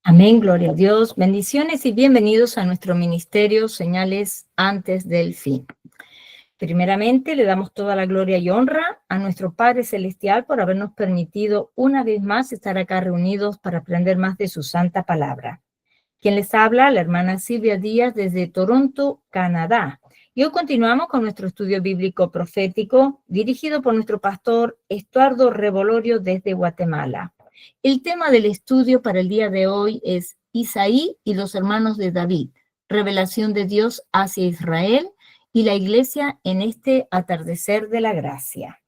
Amén, gloria a Dios. Bendiciones y bienvenidos a nuestro ministerio Señales antes del fin. Primeramente, le damos toda la gloria y honra a nuestro Padre Celestial por habernos permitido una vez más estar acá reunidos para aprender más de su santa palabra. Quien les habla, la hermana Silvia Díaz desde Toronto, Canadá. Y hoy continuamos con nuestro estudio bíblico profético dirigido por nuestro pastor Estuardo Revolorio desde Guatemala. El tema del estudio para el día de hoy es Isaí y los hermanos de David, revelación de Dios hacia Israel y la iglesia en este atardecer de la gracia.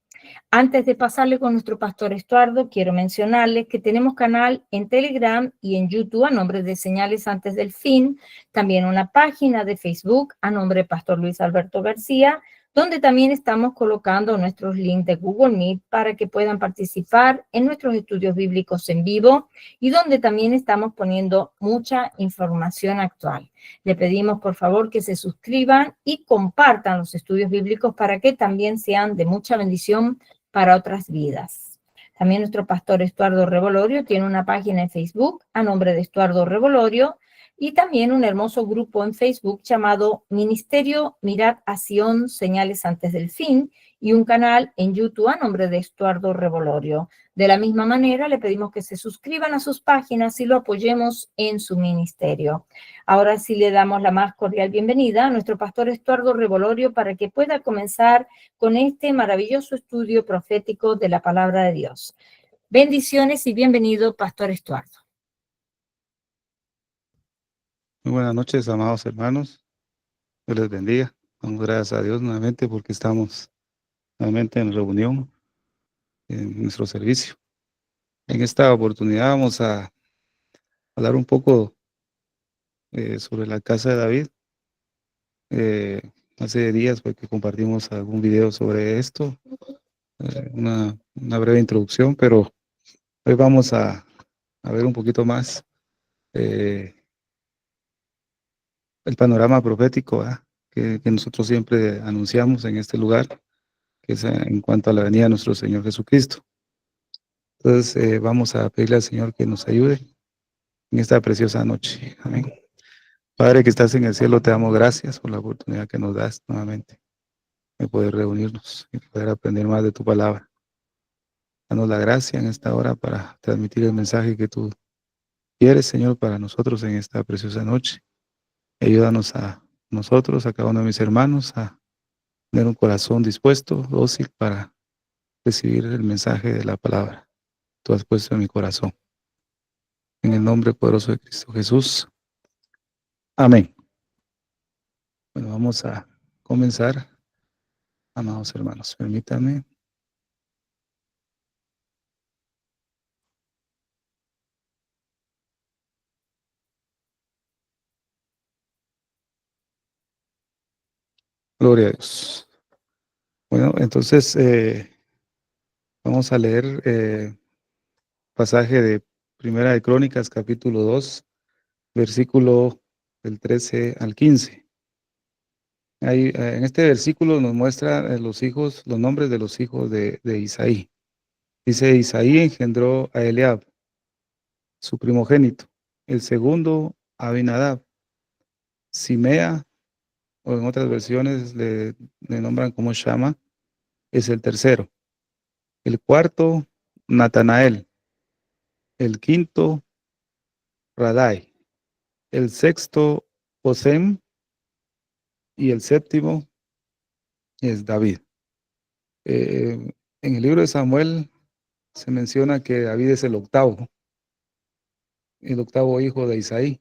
Antes de pasarle con nuestro pastor Estuardo, quiero mencionarles que tenemos canal en Telegram y en YouTube a nombre de Señales Antes del Fin, también una página de Facebook a nombre de Pastor Luis Alberto García, donde también estamos colocando nuestros links de Google Meet para que puedan participar en nuestros estudios bíblicos en vivo y donde también estamos poniendo mucha información actual. Le pedimos por favor que se suscriban y compartan los estudios bíblicos para que también sean de mucha bendición para otras vidas. También nuestro pastor Estuardo Revolorio tiene una página en Facebook a nombre de Estuardo Revolorio y también un hermoso grupo en Facebook llamado Ministerio Mirad a Sion, Señales Antes del Fin, y un canal en YouTube a nombre de Estuardo Revolorio. De la misma manera, le pedimos que se suscriban a sus páginas y lo apoyemos en su ministerio. Ahora sí le damos la más cordial bienvenida a nuestro pastor Estuardo Revolorio para que pueda comenzar con este maravilloso estudio profético de la palabra de Dios. Bendiciones y bienvenido, pastor Estuardo. Muy buenas noches, amados hermanos. Dios les bendiga. Damos gracias a Dios nuevamente porque estamos nuevamente en reunión en nuestro servicio. En esta oportunidad vamos a hablar un poco sobre la casa de David. Hace días que compartimos algún video sobre esto, una breve introducción, pero hoy vamos a ver un poquito más el panorama profético que nosotros siempre anunciamos en este lugar, que es en cuanto a la venida de nuestro Señor Jesucristo. Entonces vamos a pedirle al Señor que nos ayude en esta preciosa noche. Amén. Padre que estás en el cielo, te damos gracias por la oportunidad que nos das nuevamente de poder reunirnos y poder aprender más de tu palabra. Danos la gracia en esta hora para transmitir el mensaje que tú quieres, Señor, para nosotros en esta preciosa noche. Ayúdanos a nosotros, a cada uno de mis hermanos, a tener un corazón dispuesto, dócil para recibir el mensaje de la palabra. Tú has puesto en mi corazón. En el nombre poderoso de Cristo Jesús. Amén. Bueno, vamos a comenzar, amados hermanos. Permítanme. Gloria a Dios. Bueno, entonces vamos a leer pasaje de Primera de Crónicas, capítulo 2, versículo del 13 al 15. Ahí, en este versículo nos muestra los nombres de los hijos de Isaí. Dice, Isaí engendró a Eliab, su primogénito. El segundo, Abinadab. Simea, o en otras versiones le nombran como Shama, es el tercero. El cuarto, Natanael. El quinto, Radai. El sexto, Osem. Y el séptimo es David. En el libro de Samuel se menciona que David es el octavo hijo de Isaí.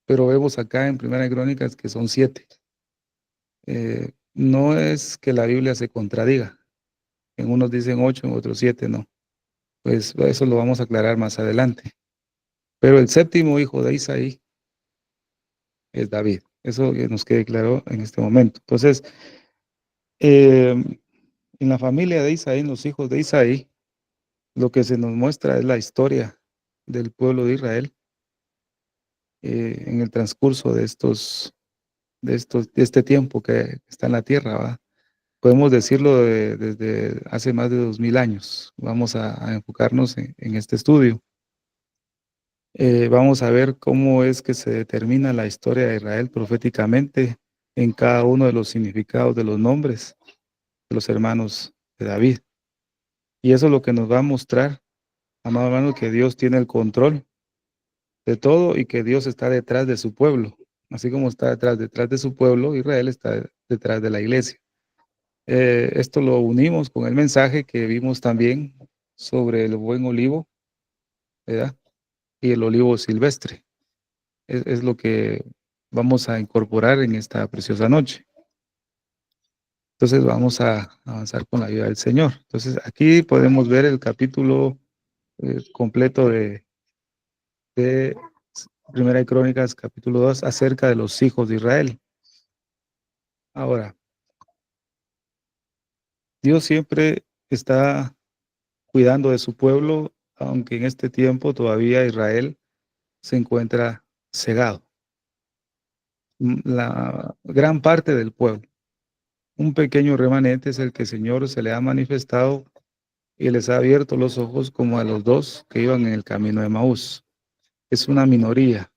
Pero vemos acá en Primera de Crónicas que son 7. No es que la Biblia se contradiga. En unos dicen 8, en otros 7, no. Pues eso lo vamos a aclarar más adelante. Pero el séptimo hijo de Isaí es David. Eso nos quede claro en este momento. Entonces, en la familia de Isaí, en los hijos de Isaí, lo que se nos muestra es la historia del pueblo de Israel en el transcurso de este tiempo que está en la tierra, ¿va? Podemos decirlo desde hace más de 2000 años. Vamos a enfocarnos en este estudio. Vamos a ver cómo es que se determina la historia de Israel proféticamente en cada uno de los significados de los nombres de los hermanos de David. Y eso es lo que nos va a mostrar, amado hermano, que Dios tiene el control de todo y que Dios está detrás de su pueblo. Así como está detrás de su pueblo, Israel está detrás de la iglesia. Esto lo unimos con el mensaje que vimos también sobre el buen olivo, ¿verdad? Y el olivo silvestre. Es lo que vamos a incorporar en esta preciosa noche. Entonces vamos a avanzar con la ayuda del Señor. Entonces aquí podemos ver el capítulo completo de Primera de Crónicas, capítulo 2, acerca de los hijos de Israel. Ahora, Dios siempre está cuidando de su pueblo, aunque en este tiempo todavía Israel se encuentra cegado. La gran parte del pueblo. Un pequeño remanente es el que el Señor se le ha manifestado y les ha abierto los ojos como a los dos que iban en el camino de Maús. Es una minoría,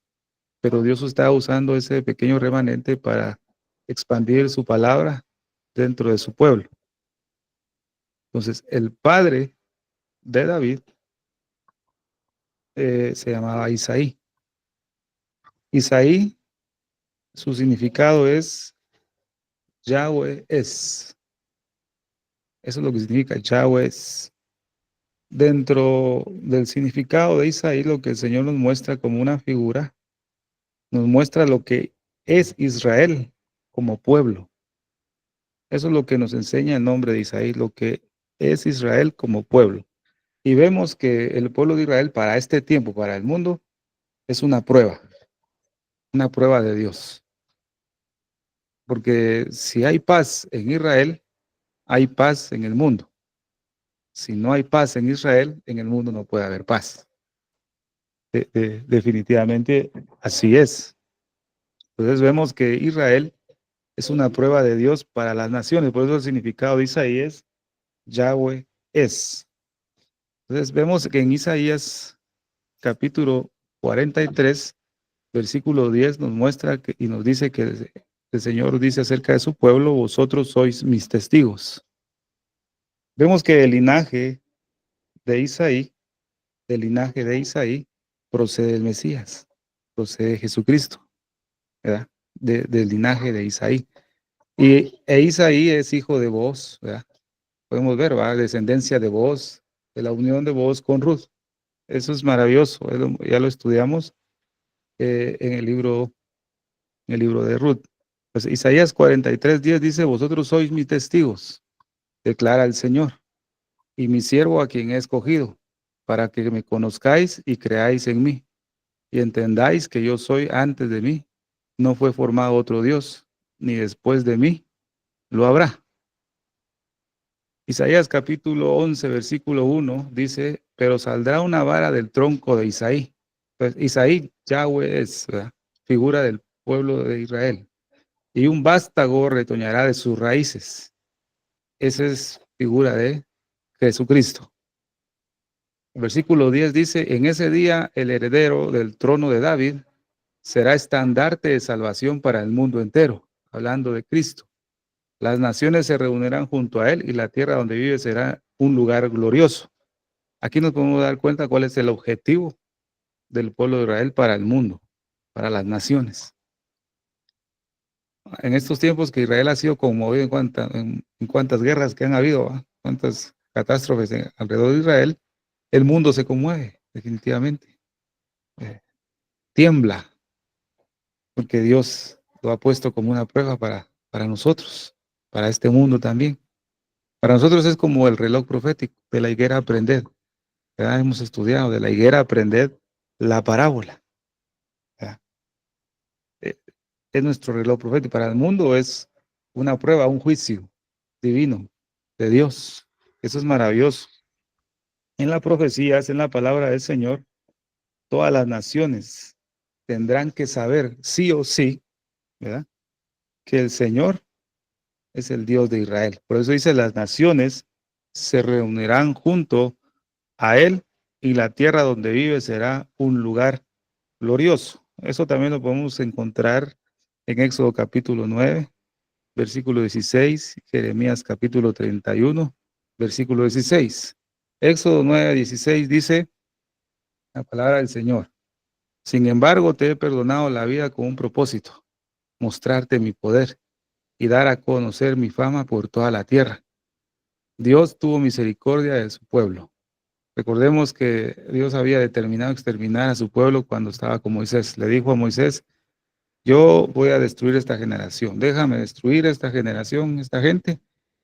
pero Dios está usando ese pequeño remanente para expandir su palabra dentro de su pueblo. Entonces, el padre de David se llamaba Isaí. Isaí, su significado es Yahweh es. Eso es lo que significa Yahweh es. Dentro del significado de Isaí, lo que el Señor nos muestra como una figura, nos muestra lo que es Israel como pueblo. Eso es lo que nos enseña el nombre de Isaí, lo que es Israel como pueblo. Y vemos que el pueblo de Israel para este tiempo, para el mundo, es una prueba de Dios. Porque si hay paz en Israel, hay paz en el mundo. Si no hay paz en Israel, en el mundo no puede haber paz. Definitivamente así es. Entonces vemos que Israel es una prueba de Dios para las naciones. Por eso el significado de Isaías, Yahweh es. Entonces vemos que en Isaías capítulo 43, versículo 10 nos muestra y nos dice que el Señor dice acerca de su pueblo, vosotros sois mis testigos. Vemos que el linaje de Isaí, procede del Mesías, procede de Jesucristo, ¿verdad? Del linaje de Isaí. E Isaí es hijo de Booz, ¿verdad? Podemos ver, ¿verdad? Descendencia de Booz, de la unión de Booz con Ruth. Eso es maravilloso, ya lo estudiamos en el libro de Ruth. Pues Isaías 43:10 dice, vosotros sois mis testigos, declara el Señor, y mi siervo a quien he escogido, para que me conozcáis y creáis en mí, y entendáis que yo soy antes de mí, no fue formado otro Dios, ni después de mí lo habrá. Isaías capítulo 11, versículo 1 dice, pero saldrá una vara del tronco de Isaí. Pues Isaí, Yahweh es, ¿verdad? Figura del pueblo de Israel. Y un vástago retoñará de sus raíces. Esa es figura de Jesucristo. El versículo 10 dice, en ese día el heredero del trono de David será estandarte de salvación para el mundo entero, hablando de Cristo. Las naciones se reunirán junto a él y la tierra donde vive será un lugar glorioso. Aquí nos podemos dar cuenta cuál es el objetivo del pueblo de Israel para el mundo, para las naciones. En estos tiempos que Israel ha sido conmovido en cuantas guerras que han habido, ¿va? Cuántas catástrofes alrededor de Israel, el mundo se conmueve, definitivamente. Tiembla, porque Dios lo ha puesto como una prueba para nosotros, para este mundo también. Para nosotros es como el reloj profético de la higuera aprended. ¿Verdad? Hemos estudiado de la higuera aprended la parábola. ¿Verdad? Es nuestro reloj profético. Para el mundo es una prueba, un juicio divino de Dios. Eso es maravilloso. En la profecía, en la palabra del Señor, todas las naciones tendrán que saber sí o sí, ¿verdad? Que el Señor es el Dios de Israel. Por eso dice, las naciones se reunirán junto a él y la tierra donde vive será un lugar glorioso. Eso también lo podemos encontrar en Éxodo capítulo 9, versículo 16, Jeremías capítulo 31, versículo 16. Éxodo 9, 16 dice la palabra del Señor. Sin embargo, te he perdonado la vida con un propósito, mostrarte mi poder y dar a conocer mi fama por toda la tierra. Dios tuvo misericordia de su pueblo. Recordemos que Dios había determinado exterminar a su pueblo cuando estaba con Moisés. Le dijo a Moisés, yo voy a destruir esta generación. Déjame destruir esta generación, esta gente,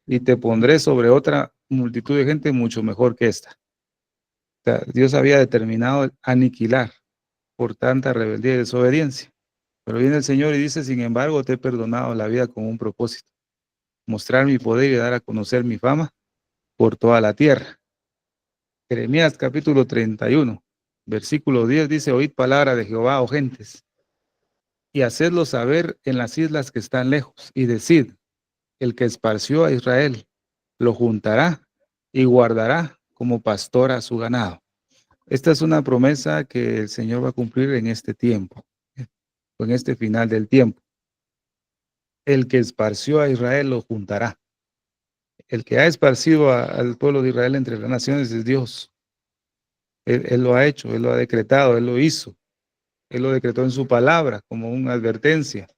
y te pondré sobre otra multitud de gente mucho mejor que esta. O sea, Dios había determinado aniquilar por tanta rebeldía y desobediencia. Pero viene el Señor y dice, sin embargo, te he perdonado la vida con un propósito, mostrar mi poder y dar a conocer mi fama por toda la tierra. Jeremías capítulo 31, versículo 10 dice, oíd palabra de Jehová, oh gentes, y hacedlo saber en las islas que están lejos, y decid, el que esparció a Israel, lo juntará y guardará como pastor a su ganado. Esta es una promesa que el Señor va a cumplir en este tiempo, en este final del tiempo. El que esparció a Israel lo juntará. El que ha esparcido al pueblo de Israel entre las naciones es Dios. Él lo ha hecho, Él lo ha decretado, Él lo hizo. Él lo decretó en su palabra como una advertencia.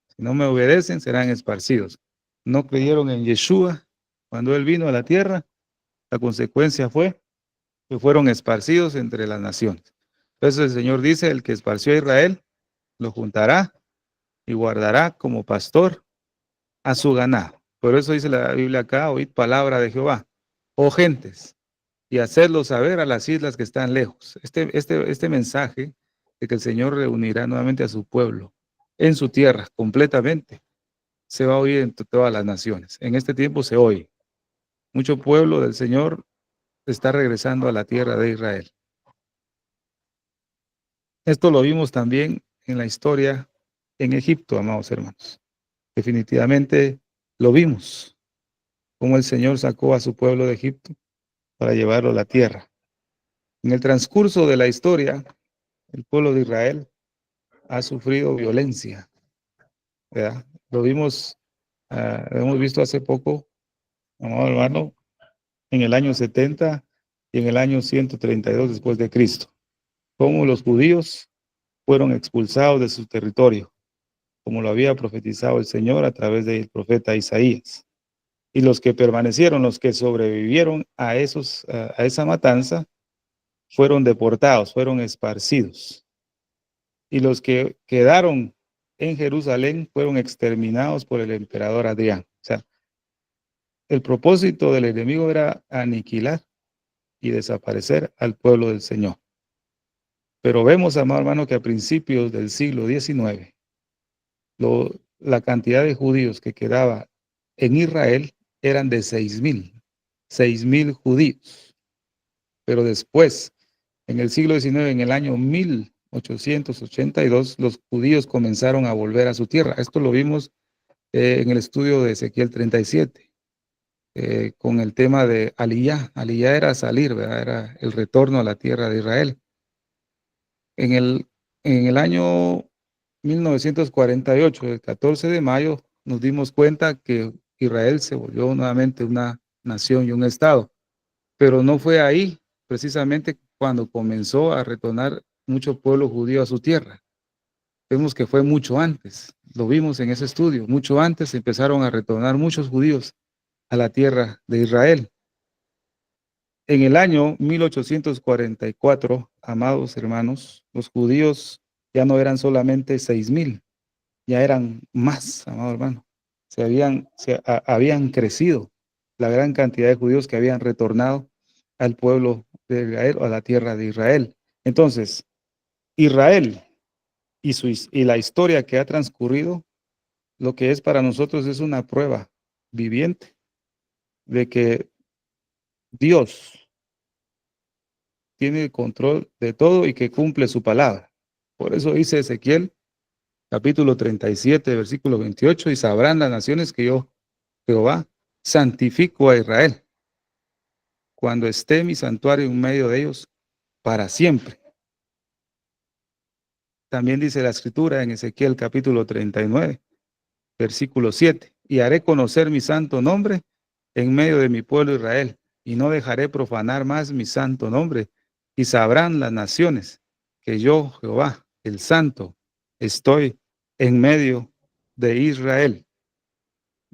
Si no me obedecen, serán esparcidos. No creyeron en Yeshua cuando Él vino a la tierra. La consecuencia fue que fueron esparcidos entre las naciones. Entonces el Señor dice, el que esparció a Israel, lo juntará y guardará como pastor a su ganado. Por eso dice la Biblia acá, oíd palabra de Jehová, oh gentes, y hacerlo saber a las islas que están lejos. Este mensaje de que el Señor reunirá nuevamente a su pueblo en su tierra completamente, se va a oír en todas las naciones. En este tiempo se oye. Mucho pueblo del Señor está regresando a la tierra de Israel. Esto lo vimos también en la historia en Egipto, amados hermanos. Definitivamente lo vimos, cómo el Señor sacó a su pueblo de Egipto para llevarlo a la tierra. En el transcurso de la historia, el pueblo de Israel ha sufrido violencia, ¿verdad? Lo vimos, lo hemos visto hace poco, amado hermano, en el año 70 y en el año 132 después de Cristo, cómo los judíos fueron expulsados de su territorio, como lo había profetizado el Señor a través del profeta Isaías. Y los que permanecieron, los que sobrevivieron a esa matanza, fueron deportados, fueron esparcidos. Y los que quedaron en Jerusalén fueron exterminados por el emperador Adrián. O sea, el propósito del enemigo era aniquilar y desaparecer al pueblo del Señor. Pero vemos, amado hermano, que a principios del siglo XIX, la cantidad de judíos que quedaba en Israel eran de 6,000 judíos. Pero después, en el siglo XIX, en el año 1882, los judíos comenzaron a volver a su tierra. Esto lo vimos en el estudio de Ezequiel 37, con el tema de Aliyá. Aliyá era salir, ¿verdad? Era el retorno a la tierra de Israel. En el año 1948, el 14 de mayo, nos dimos cuenta que Israel se volvió nuevamente una nación y un estado. Pero no fue ahí, precisamente cuando comenzó a retornar mucho pueblo judío a su tierra. Vemos que fue mucho antes, lo vimos en ese estudio, mucho antes empezaron a retornar muchos judíos a la tierra de Israel. En el año 1844, amados hermanos, los judíos ya no eran solamente 6,000, ya eran más, amado hermano. Habían crecido la gran cantidad de judíos que habían retornado al pueblo de Israel o a la tierra de Israel. Entonces, Israel y la historia que ha transcurrido, lo que es para nosotros es una prueba viviente de que Dios tiene el control de todo y que cumple su palabra. Por eso dice Ezequiel, capítulo 37, versículo 28, y sabrán las naciones que yo, Jehová, santifico a Israel, cuando esté mi santuario en medio de ellos para siempre. también dice la escritura en Ezequiel capítulo 39, versículo 7, y haré conocer mi santo nombre en medio de mi pueblo Israel, y no dejaré profanar más mi santo nombre, y sabrán las naciones que yo, Jehová, el Santo, estoy en medio de Israel.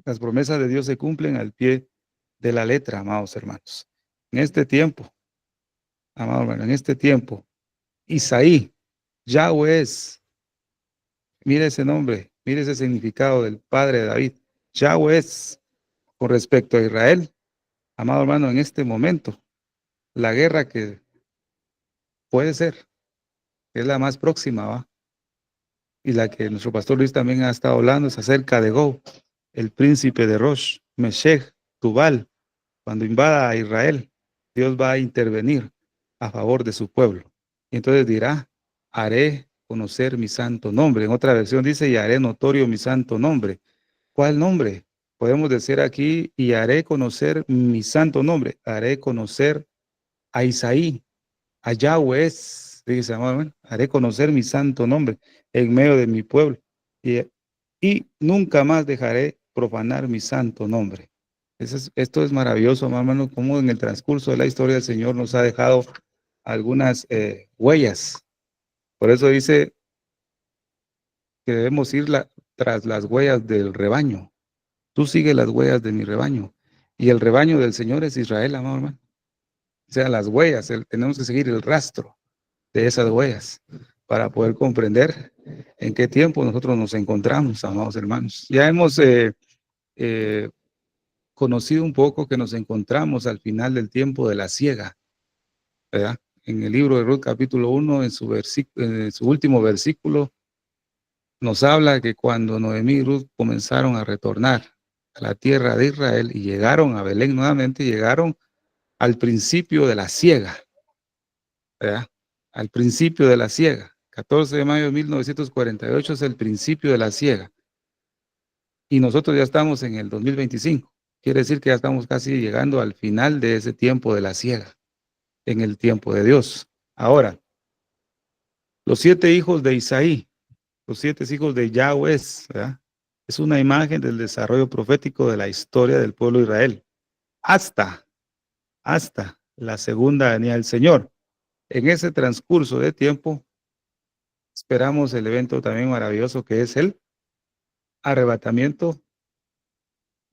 Las promesas de Dios se cumplen al pie de la letra, amados hermanos. En este tiempo, amados hermanos, en este tiempo, Isaí, Yahweh es, mire ese nombre, mire ese significado del padre de David, Yahweh es, con respecto a Israel, amado hermano, en este momento, la guerra que puede ser, que es la más próxima, ¿va? Y la que nuestro pastor Luis también ha estado hablando, es acerca de Gog, el príncipe de Rosh, Meshech, Tubal. Cuando invada a Israel, Dios va a intervenir a favor de su pueblo. Y entonces dirá, haré conocer mi santo nombre. En otra versión dice, y haré notorio mi santo nombre. ¿Cuál nombre? Podemos decir aquí, y haré conocer mi santo nombre. Haré conocer a Isaí, a Yahweh, dice, haré conocer mi santo nombre en medio de mi pueblo. Y nunca más dejaré profanar mi santo nombre. Esto es maravilloso, hermano, como en el transcurso de la historia el Señor nos ha dejado algunas huellas. Por eso dice que debemos ir tras las huellas del rebaño. Tú sigue las huellas de mi rebaño. Y el rebaño del Señor es Israel, amado hermano. O sea, las huellas, tenemos que seguir el rastro de esas huellas para poder comprender en qué tiempo nosotros nos encontramos, amados hermanos. Ya hemos conocido un poco que nos encontramos al final del tiempo de la siega, ¿verdad? En el libro de Ruth capítulo 1, en su último versículo, nos habla que cuando Noemí y Ruth comenzaron a retornar a la tierra de Israel y llegaron a Belén nuevamente, llegaron al principio de la siega, ¿verdad? Al principio de la siega. 14 de mayo de 1948 es el principio de la siega. Y nosotros ya estamos en el 2025. Quiere decir que ya estamos casi llegando al final de ese tiempo de la siega, en el tiempo de Dios. Ahora, los 7 hijos de Isaí, los 7 hijos de Yahweh, ¿verdad? Es una imagen del desarrollo profético de la historia del pueblo de Israel, hasta la segunda venida del Señor. En ese transcurso de tiempo, esperamos el evento también maravilloso que es el arrebatamiento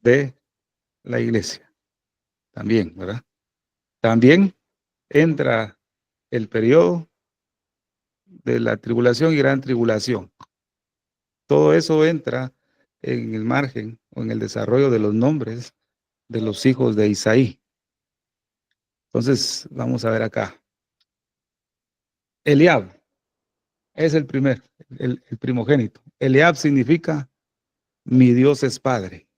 de la iglesia. También, ¿verdad? También entra el periodo de la tribulación y gran tribulación. Todo eso entra en el margen o en el desarrollo de los nombres de los hijos de Isaí. Entonces, vamos a ver acá. Eliab es el primogénito. Eliab significa mi Dios es Padre.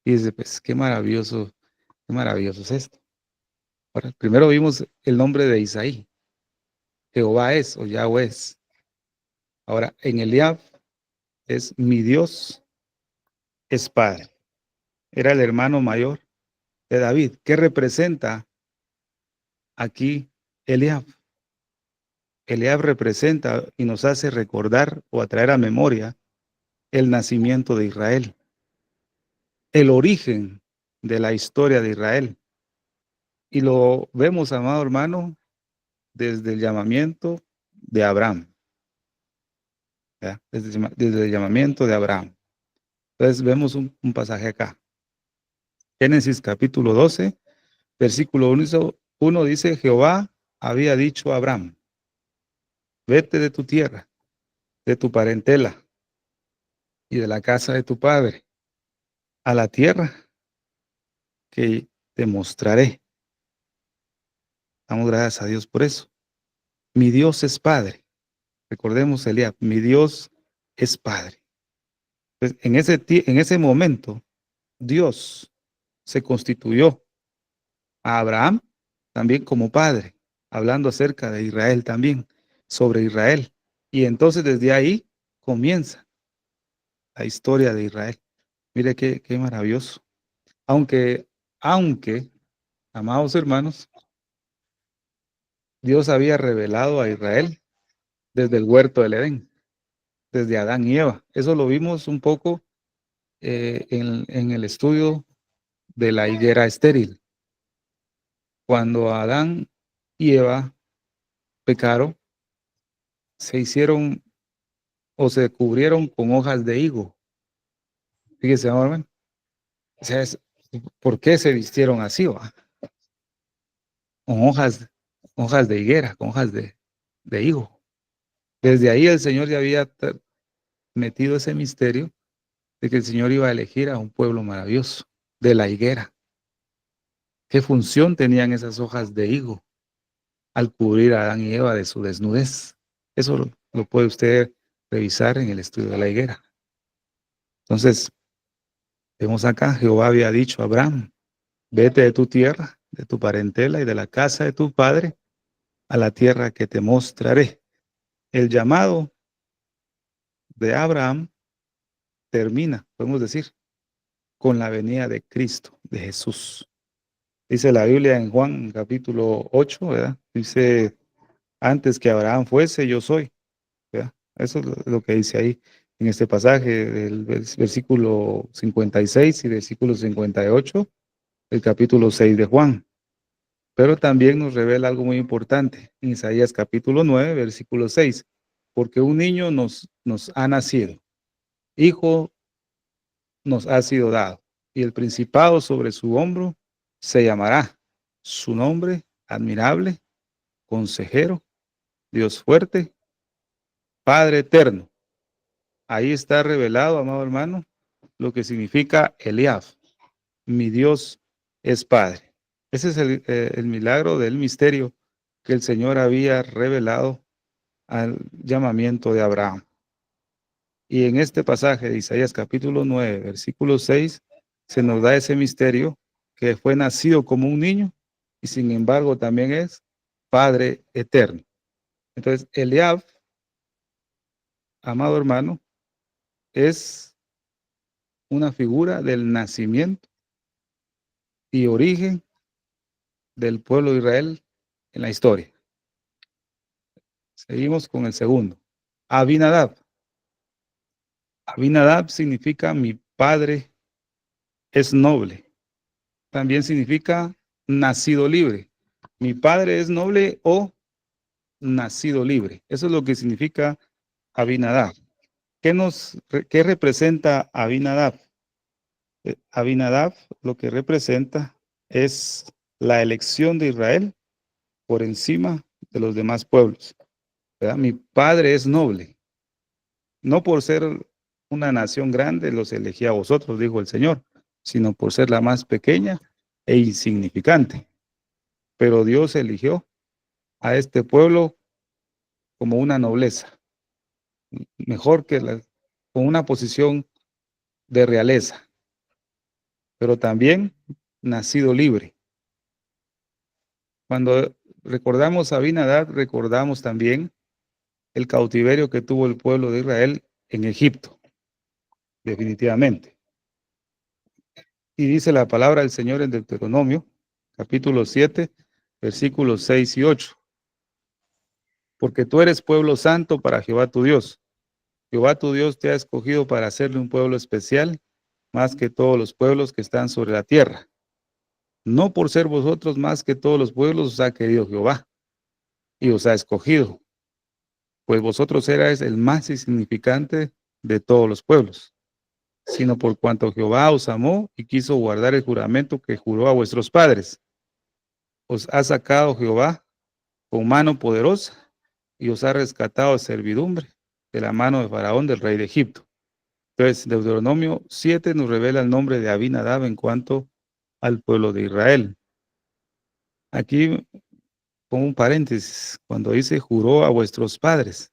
Y dice, pues, qué maravilloso es esto. Ahora, primero vimos el nombre de Isaí. Jehová es o Yahweh es. Ahora, en Eliab es mi Dios es Padre. Era el hermano mayor de David. ¿Qué representa aquí Eliab? Eliab representa y nos hace recordar o atraer a memoria el nacimiento de Israel, el origen de la historia de Israel. Y lo vemos, amado hermano, desde el llamamiento de Abraham. Desde el llamamiento de Abraham. Entonces vemos un pasaje acá. Génesis capítulo 12, versículo 1 dice, Jehová había dicho a Abraham, vete de tu tierra, de tu parentela y de la casa de tu padre, a la tierra que te mostraré. Damos gracias a Dios por eso. Mi Dios es Padre. Recordemos, Eliab, mi Dios es Padre. Entonces, en ese momento, Dios se constituyó a Abraham también como padre, hablando acerca de Israel también, sobre Israel. Y entonces desde ahí comienza la historia de Israel. Mire qué maravilloso. Aunque, amados hermanos, Dios había revelado a Israel desde el huerto del Edén, desde Adán y Eva. Eso lo vimos un poco en el estudio de la higuera estéril. Cuando Adán y Eva pecaron, se hicieron o se cubrieron con hojas de higo. Fíjese, hermano. O sea, ¿por qué se vistieron así? ¿Va? Con hojas de higuera, con hojas de higo. Desde ahí el Señor ya había metido ese misterio de que el Señor iba a elegir a un pueblo maravilloso, de la higuera. ¿Qué función tenían esas hojas de higo al cubrir a Adán y Eva de su desnudez? Eso lo puede usted revisar en el estudio de la higuera. Entonces, vemos acá, Jehová había dicho a Abraham, vete de tu tierra, de tu parentela y de la casa de tu padre a la tierra que te mostraré. El llamado de Abraham termina, podemos decir, con la venida de Cristo, de Jesús. Dice la Biblia en Juan capítulo 8, ¿verdad? Dice, antes que Abraham fuese, yo soy, ¿verdad? Eso es lo que dice ahí en este pasaje del versículo 56 y versículo 58, el capítulo 6 de Juan. Pero también nos revela algo muy importante en Isaías capítulo 9, versículo 6, porque un niño nos ha nacido, hijo nos ha sido dado, y el principado sobre su hombro se llamará su nombre admirable, consejero, Dios fuerte, Padre eterno. Ahí está revelado, amado hermano, lo que significa Eliab, mi Dios es Padre. Ese es el milagro del misterio que el Señor había revelado al llamamiento de Abraham. Y en este pasaje de Isaías capítulo 9, versículo 6, se nos da ese misterio que fue nacido como un niño y sin embargo también es Padre eterno. Entonces, Eliab, amado hermano, es una figura del nacimiento y origen del pueblo de Israel en la historia. Seguimos con el segundo. Abinadab. Abinadab significa mi padre es noble. También significa nacido libre. Mi padre es noble o nacido libre. Eso es lo que significa Abinadab. ¿Qué representa Abinadab? Abinadab lo que representa es la elección de Israel por encima de los demás pueblos, ¿verdad? Mi padre es noble. No por ser una nación grande los elegí a vosotros, dijo el Señor, sino por ser la más pequeña e insignificante. Pero Dios eligió a este pueblo como una nobleza, mejor que con una posición de realeza, pero también nacido libre. Cuando recordamos a Abinadab, recordamos también el cautiverio que tuvo el pueblo de Israel en Egipto, definitivamente. Y dice la palabra del Señor en Deuteronomio, capítulo 7, versículos 6 y 8. Porque tú eres pueblo santo para Jehová tu Dios. Jehová tu Dios te ha escogido para hacerle un pueblo especial, más que todos los pueblos que están sobre la tierra. No por ser vosotros más que todos los pueblos os ha querido Jehová y os ha escogido, pues vosotros erais el más insignificante de todos los pueblos, sino por cuanto Jehová os amó y quiso guardar el juramento que juró a vuestros padres. Os ha sacado Jehová con mano poderosa y os ha rescatado de servidumbre de la mano de Faraón, del rey de Egipto. Entonces, Deuteronomio 7 nos revela el nombre de Abinadab en cuanto al pueblo de Israel. Aquí pongo un paréntesis, cuando dice juró a vuestros padres.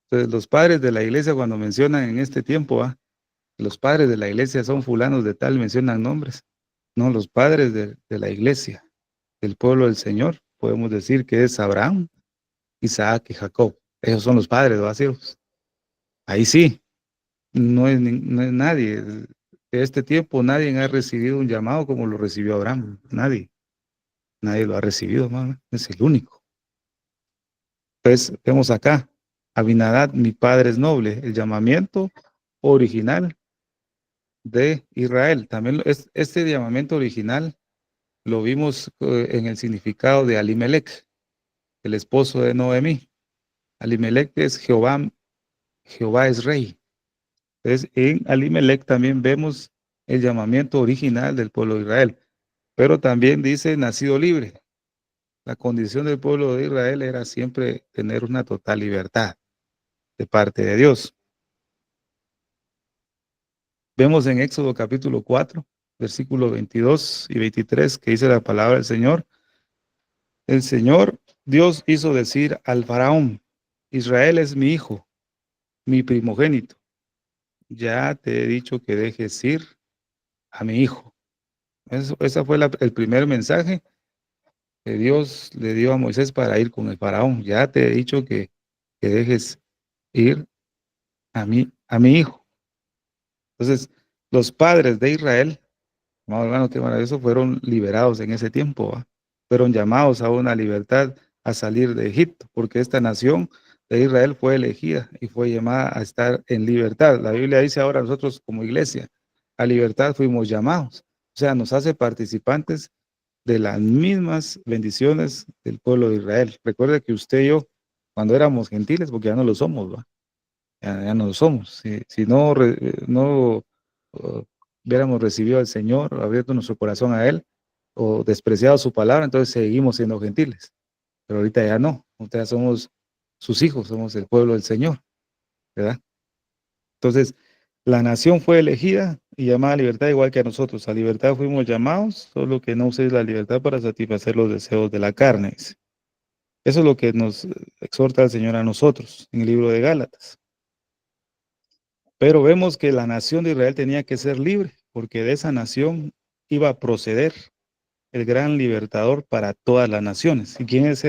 Entonces, los padres de la iglesia, cuando mencionan en este tiempo, los padres de la iglesia son fulanos de tal, mencionan nombres. No, los padres de la iglesia, del pueblo del Señor, podemos decir que es Abraham, Isaac y Jacob. Esos son los padres, ¿va, siervos? Ahí sí, no es nadie. De este tiempo nadie ha recibido un llamado como lo recibió Abraham. Nadie lo ha recibido, hermano. Es el único. Pues vemos acá, Abinadab, mi padre es noble, el llamamiento original de Israel. También este llamamiento original lo vimos en el significado de Alimelech, el esposo de Noemí. Alimelech es Jehová, Jehová es rey. Entonces, en Alimelech también vemos el llamamiento original del pueblo de Israel, pero también dice nacido libre. La condición del pueblo de Israel era siempre tener una total libertad de parte de Dios. Vemos en Éxodo capítulo 4, versículos 22 y 23, que dice la palabra del Señor. El Señor Dios hizo decir al faraón, Israel es mi hijo, mi primogénito. Ya te he dicho que dejes ir a mi hijo. Ese fue el primer mensaje que Dios le dio a Moisés para ir con el faraón. Ya te he dicho que dejes ir a mi hijo. Entonces, los padres de Israel, hermano, qué maravilloso, fueron liberados en ese tiempo, ¿va? Fueron llamados a una libertad, a salir de Egipto, porque esta nación de Israel fue elegida y fue llamada a estar en libertad. La Biblia dice ahora nosotros como iglesia, a libertad fuimos llamados. O sea, nos hace participantes de las mismas bendiciones del pueblo de Israel. Recuerde que usted y yo, cuando éramos gentiles, porque ya no lo somos, ¿va? Ya no lo somos. Si no, no hubiéramos recibido al Señor, abierto nuestro corazón a Él, o despreciado su palabra, entonces seguimos siendo gentiles. Pero ahorita ya no. Ahorita ya somos sus hijos, somos el pueblo del Señor, ¿verdad? Entonces, la nación fue elegida y llamada a libertad igual que a nosotros. A libertad fuimos llamados, solo que no uséis la libertad para satisfacer los deseos de la carne. Eso es lo que nos exhorta el Señor a nosotros en el libro de Gálatas. Pero vemos que la nación de Israel tenía que ser libre, porque de esa nación iba a proceder el gran libertador para todas las naciones. ¿Y quién es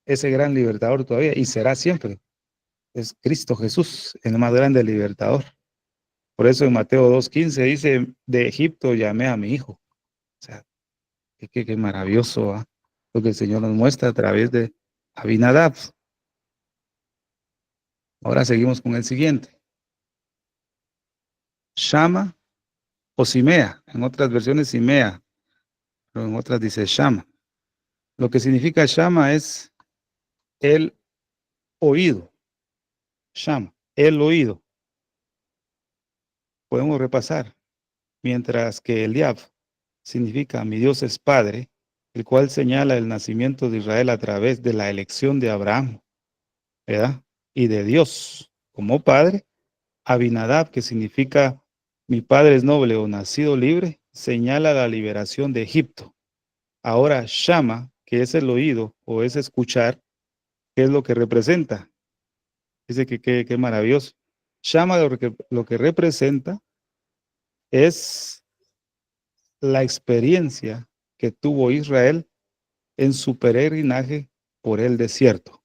ese gran libertador todavía? Y será siempre. Es Cristo Jesús, el más grande libertador. Por eso en Mateo 2:15 dice, de Egipto llamé a mi hijo. O sea, qué maravilloso, ¿eh? Lo que el Señor nos muestra a través de Abinadab. Ahora seguimos con el siguiente. Shama o Simea. En otras versiones Simea, pero en otras dice Shama. Lo que significa Shama es el oído. Shama, el oído. Podemos repasar. Mientras que Eliab significa mi Dios es Padre, el cual señala el nacimiento de Israel a través de la elección de Abraham, ¿verdad? Y de Dios como Padre. Abinadab, que significa mi Padre es noble o nacido libre, señala la liberación de Egipto. Ahora Shama, que es el oído o es escuchar, ¿qué es lo que representa? Dice que qué maravilloso. Shama lo que representa es la experiencia que tuvo Israel en su peregrinaje por el desierto.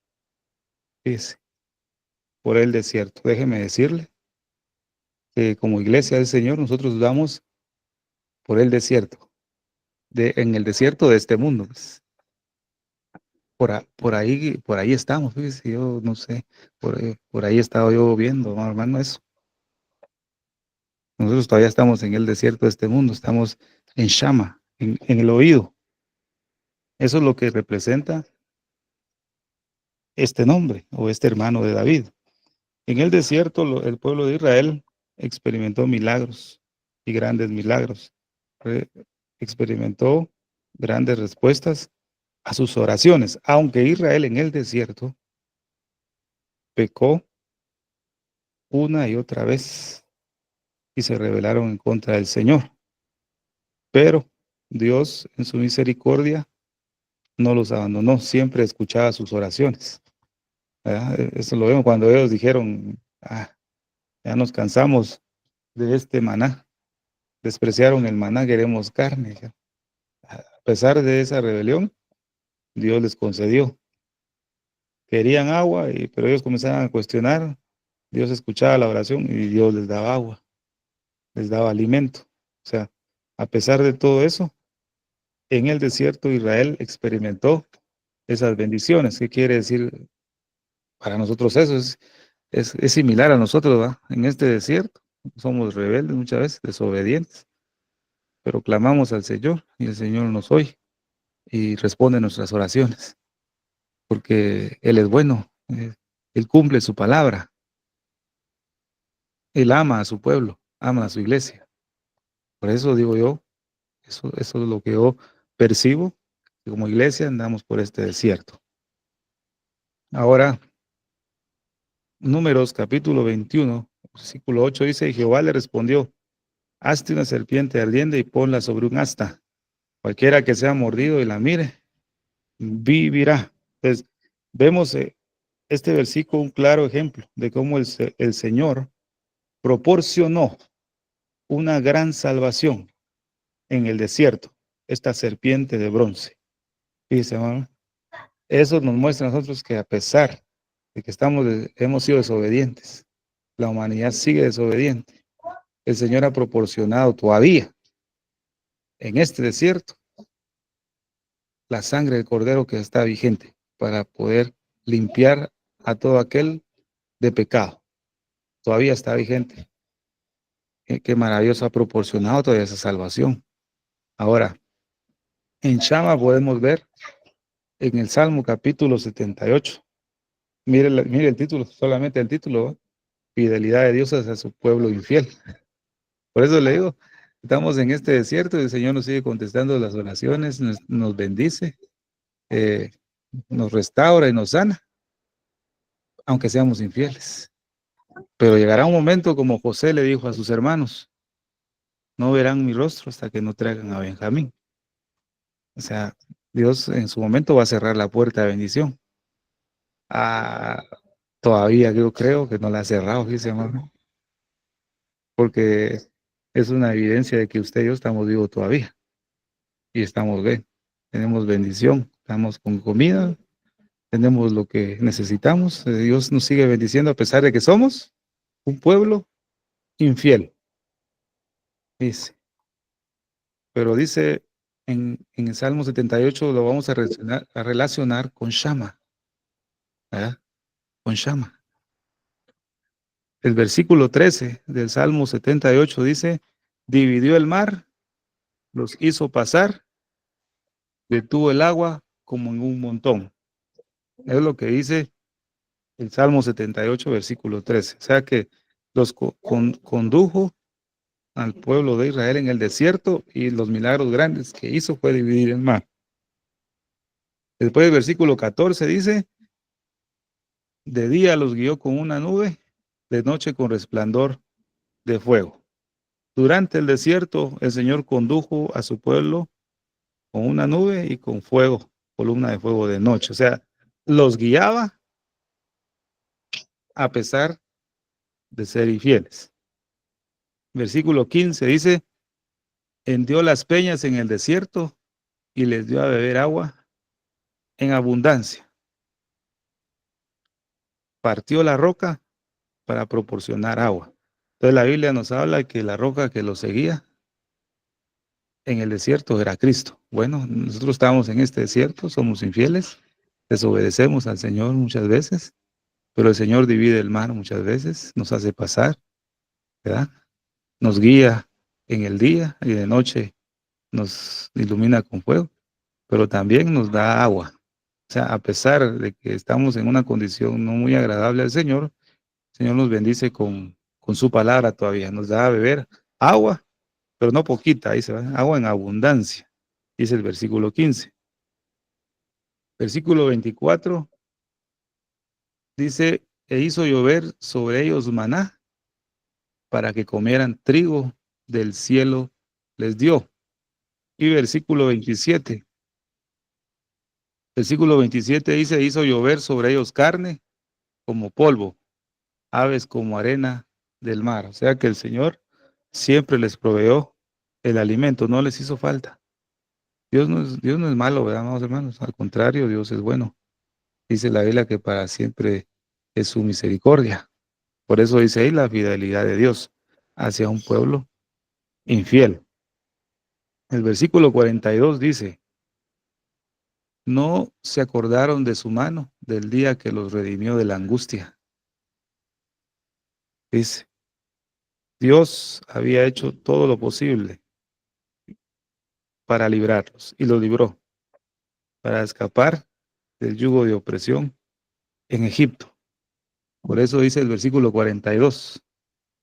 Dice, por el desierto. Déjeme decirle que como iglesia del Señor nosotros damos por el desierto, en el desierto de este mundo. Pues. Por ahí estamos, fíjese, yo no sé, por ahí he estado yo viendo, hermano, eso. Nosotros todavía estamos en el desierto de este mundo, estamos en Shama, en el oído. Eso es lo que representa este nombre o este hermano de David. En el desierto, el pueblo de Israel experimentó milagros y grandes milagros. Experimentó grandes respuestas a sus oraciones, aunque Israel en el desierto pecó una y otra vez y se rebelaron en contra del Señor. Pero Dios, en su misericordia, no los abandonó, siempre escuchaba sus oraciones. ¿Verdad? Eso lo vemos cuando ellos dijeron, ya nos cansamos de este maná, despreciaron el maná, queremos carne. A pesar de esa rebelión, Dios les concedió. Querían agua, pero ellos comenzaron a cuestionar. Dios escuchaba la oración y Dios les daba agua, les daba alimento. O sea, a pesar de todo eso, en el desierto Israel experimentó esas bendiciones. ¿Qué quiere decir Para nosotros eso es similar a nosotros, ¿va? En este desierto somos rebeldes muchas veces, desobedientes, pero clamamos al Señor y el Señor nos oye y responde nuestras oraciones, porque Él es bueno, Él cumple su palabra, Él ama a su pueblo, ama a su iglesia. Por eso digo yo, eso es lo que yo percibo, que como iglesia andamos por este desierto. Ahora, Números capítulo 21, versículo 8 dice, y Jehová le respondió, hazte una serpiente ardiente y ponla sobre un asta. Cualquiera que sea mordido y la mire, vivirá. Entonces, vemos este versículo un claro ejemplo de cómo el Señor proporcionó una gran salvación en el desierto, esta serpiente de bronce. Fíjese, hermano, eso nos muestra a nosotros que a pesar de que hemos sido desobedientes, la humanidad sigue desobediente. El Señor ha proporcionado todavía en este desierto la sangre del Cordero que está vigente para poder limpiar a todo aquel de pecado. Todavía está vigente. Qué maravilloso ha proporcionado todavía esa salvación. Ahora, en Shama podemos ver en el Salmo capítulo 78. Mire el título, solamente el título, ¿va? Fidelidad de Dios hacia su pueblo infiel. Por eso le digo, estamos en este desierto y el Señor nos sigue contestando las oraciones, nos bendice, eh, nos restaura y nos sana, aunque seamos infieles. Pero llegará un momento como José le dijo a sus hermanos, no verán mi rostro hasta que no traigan a Benjamín. O sea, Dios en su momento va a cerrar la puerta de bendición. Ah, todavía yo creo que no la ha cerrado, dice hermano, porque es una evidencia de que usted y yo estamos vivos todavía y estamos bien. Tenemos bendición, estamos con comida, tenemos lo que necesitamos. Dios nos sigue bendiciendo a pesar de que somos un pueblo infiel, dice. Pero dice en el Salmo 78 lo vamos a relacionar con Shama, ¿verdad? Con Shama. El versículo 13 del Salmo 78 dice, dividió el mar, los hizo pasar, detuvo el agua como en un montón. Es lo que dice el Salmo 78, versículo 13. O sea que los condujo al pueblo de Israel en el desierto y los milagros grandes que hizo fue dividir el mar. Después el versículo 14 dice, de día los guió con una nube, de noche con resplandor de fuego. Durante el desierto el Señor condujo a su pueblo con una nube y con fuego, columna de fuego de noche. O sea, los guiaba a pesar de ser infieles. Versículo 15 dice, hendió las peñas en el desierto y les dio a beber agua en abundancia. Partió la roca para proporcionar agua. Entonces la Biblia nos habla que la roca que los seguía en el desierto era Cristo. Bueno, nosotros estamos en este desierto, somos infieles, desobedecemos al Señor muchas veces, pero el Señor divide el mar muchas veces, nos hace pasar, ¿verdad? Nos guía en el día y de noche nos ilumina con fuego, pero también nos da agua. O sea, a pesar de que estamos en una condición no muy agradable al Señor, el Señor nos bendice con su palabra todavía, nos da a beber agua, pero no poquita, ahí se va, agua en abundancia, dice el versículo 15. Versículo 24 dice, e hizo llover sobre ellos maná para que comieran trigo del cielo les dio. Y versículo 27 dice, hizo llover sobre ellos carne como polvo, aves como arena del mar. O sea que el Señor siempre les proveyó el alimento, no les hizo falta. Dios no es malo, ¿verdad, amados hermanos? Al contrario, Dios es bueno. Dice la Biblia que para siempre es su misericordia. Por eso dice ahí la fidelidad de Dios hacia un pueblo infiel. El versículo 42 dice, no se acordaron de su mano del día que los redimió de la angustia. Dice, Dios había hecho todo lo posible para librarlos y los libró para escapar del yugo de opresión en Egipto. Por eso dice el versículo 42.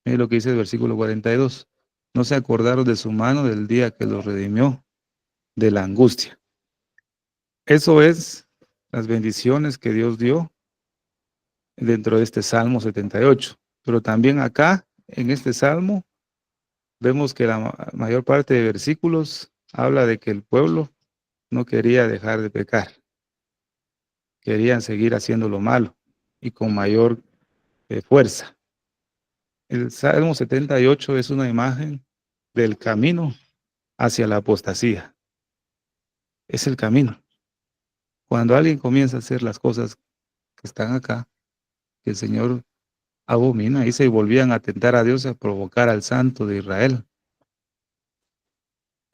Mire lo que dice el versículo 42. No se acordaron de su mano del día que los redimió de la angustia. Eso es las bendiciones que Dios dio dentro de este Salmo 78. Pero también acá, en este Salmo, vemos que la mayor parte de versículos habla de que el pueblo no quería dejar de pecar. Querían seguir haciendo lo malo y con mayor fuerza. El Salmo 78 es una imagen del camino hacia la apostasía. Es el camino. Cuando alguien comienza a hacer las cosas que están acá, que el Señor abomina, y se volvían a tentar a Dios, a provocar al Santo de Israel.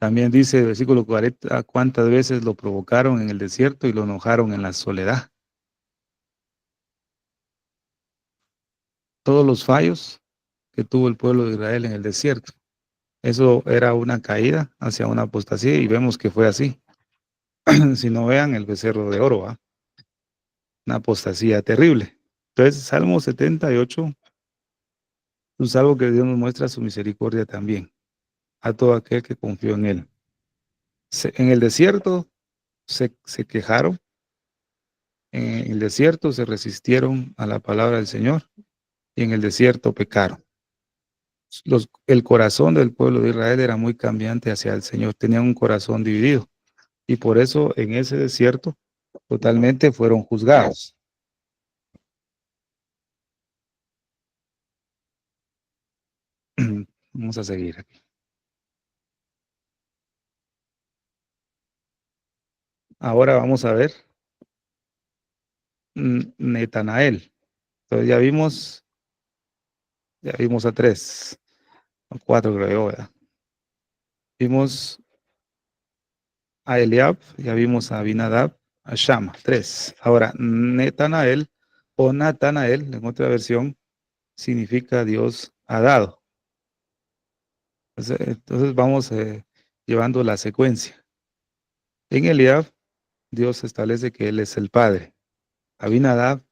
También dice el versículo 40, cuántas veces lo provocaron en el desierto y lo enojaron en la soledad. Todos los fallos que tuvo el pueblo de Israel en el desierto. Eso era una caída hacia una apostasía y vemos que fue así. Si no, vean el becerro de oro, ¿va? Una apostasía terrible. Entonces, Salmo 78 es algo que Dios nos muestra su misericordia también a todo aquel que confió en Él. En el desierto se quejaron, en el desierto se resistieron a la palabra del Señor y en el desierto pecaron. El corazón del pueblo de Israel era muy cambiante hacia el Señor, tenían un corazón dividido y por eso en ese desierto totalmente fueron juzgados. Vamos a seguir aquí. Ahora vamos a ver Netanael. Entonces ya vimos a 3, a 4 creo yo, ¿verdad? Vimos a Eliab, ya vimos a Abinadab, a Shama, 3. Ahora, Netanael o Natanael, en otra versión, significa Dios ha dado. Entonces vamos llevando la secuencia. En Eliab, Dios establece que Él es el Padre. Abinadab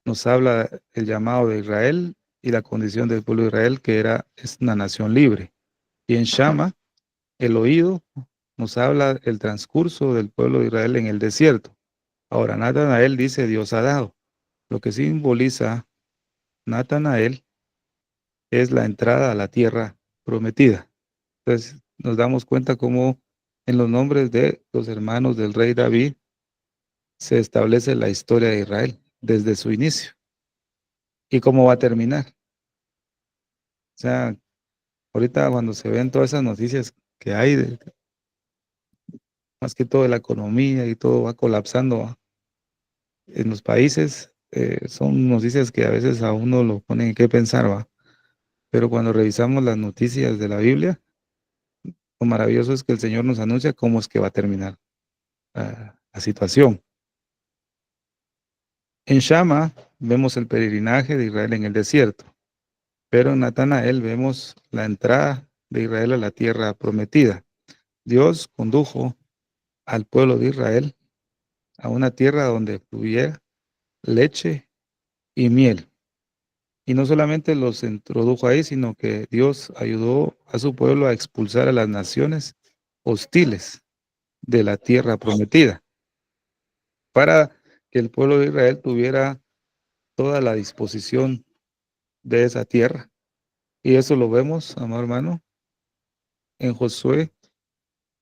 nos habla el llamado de Israel y la condición del pueblo de Israel, que es una nación libre. Y en Shama, el oído nos habla el transcurso del pueblo de Israel en el desierto. Ahora, Natanael dice Dios ha dado. Lo que simboliza Natanael es la entrada a la tierra prometida. Entonces, nos damos cuenta cómo en los nombres de los hermanos del rey David se establece la historia de Israel desde su inicio y cómo va a terminar. O sea, ahorita cuando se ven todas esas noticias que hay, más que todo de la economía y todo va colapsando en los países, son noticias que a veces a uno lo ponen en qué pensar, ¿va? Pero cuando revisamos las noticias de la Biblia, lo maravilloso es que el Señor nos anuncia cómo es que va a terminar la situación. En Shama vemos el peregrinaje de Israel en el desierto, pero en Natanael vemos la entrada de Israel a la tierra prometida. Dios condujo al pueblo de Israel a una tierra donde fluía leche y miel. Y no solamente los introdujo ahí, sino que Dios ayudó a su pueblo a expulsar a las naciones hostiles de la tierra prometida, para que el pueblo de Israel tuviera toda la disposición de esa tierra. Y eso lo vemos, amado hermano, en Josué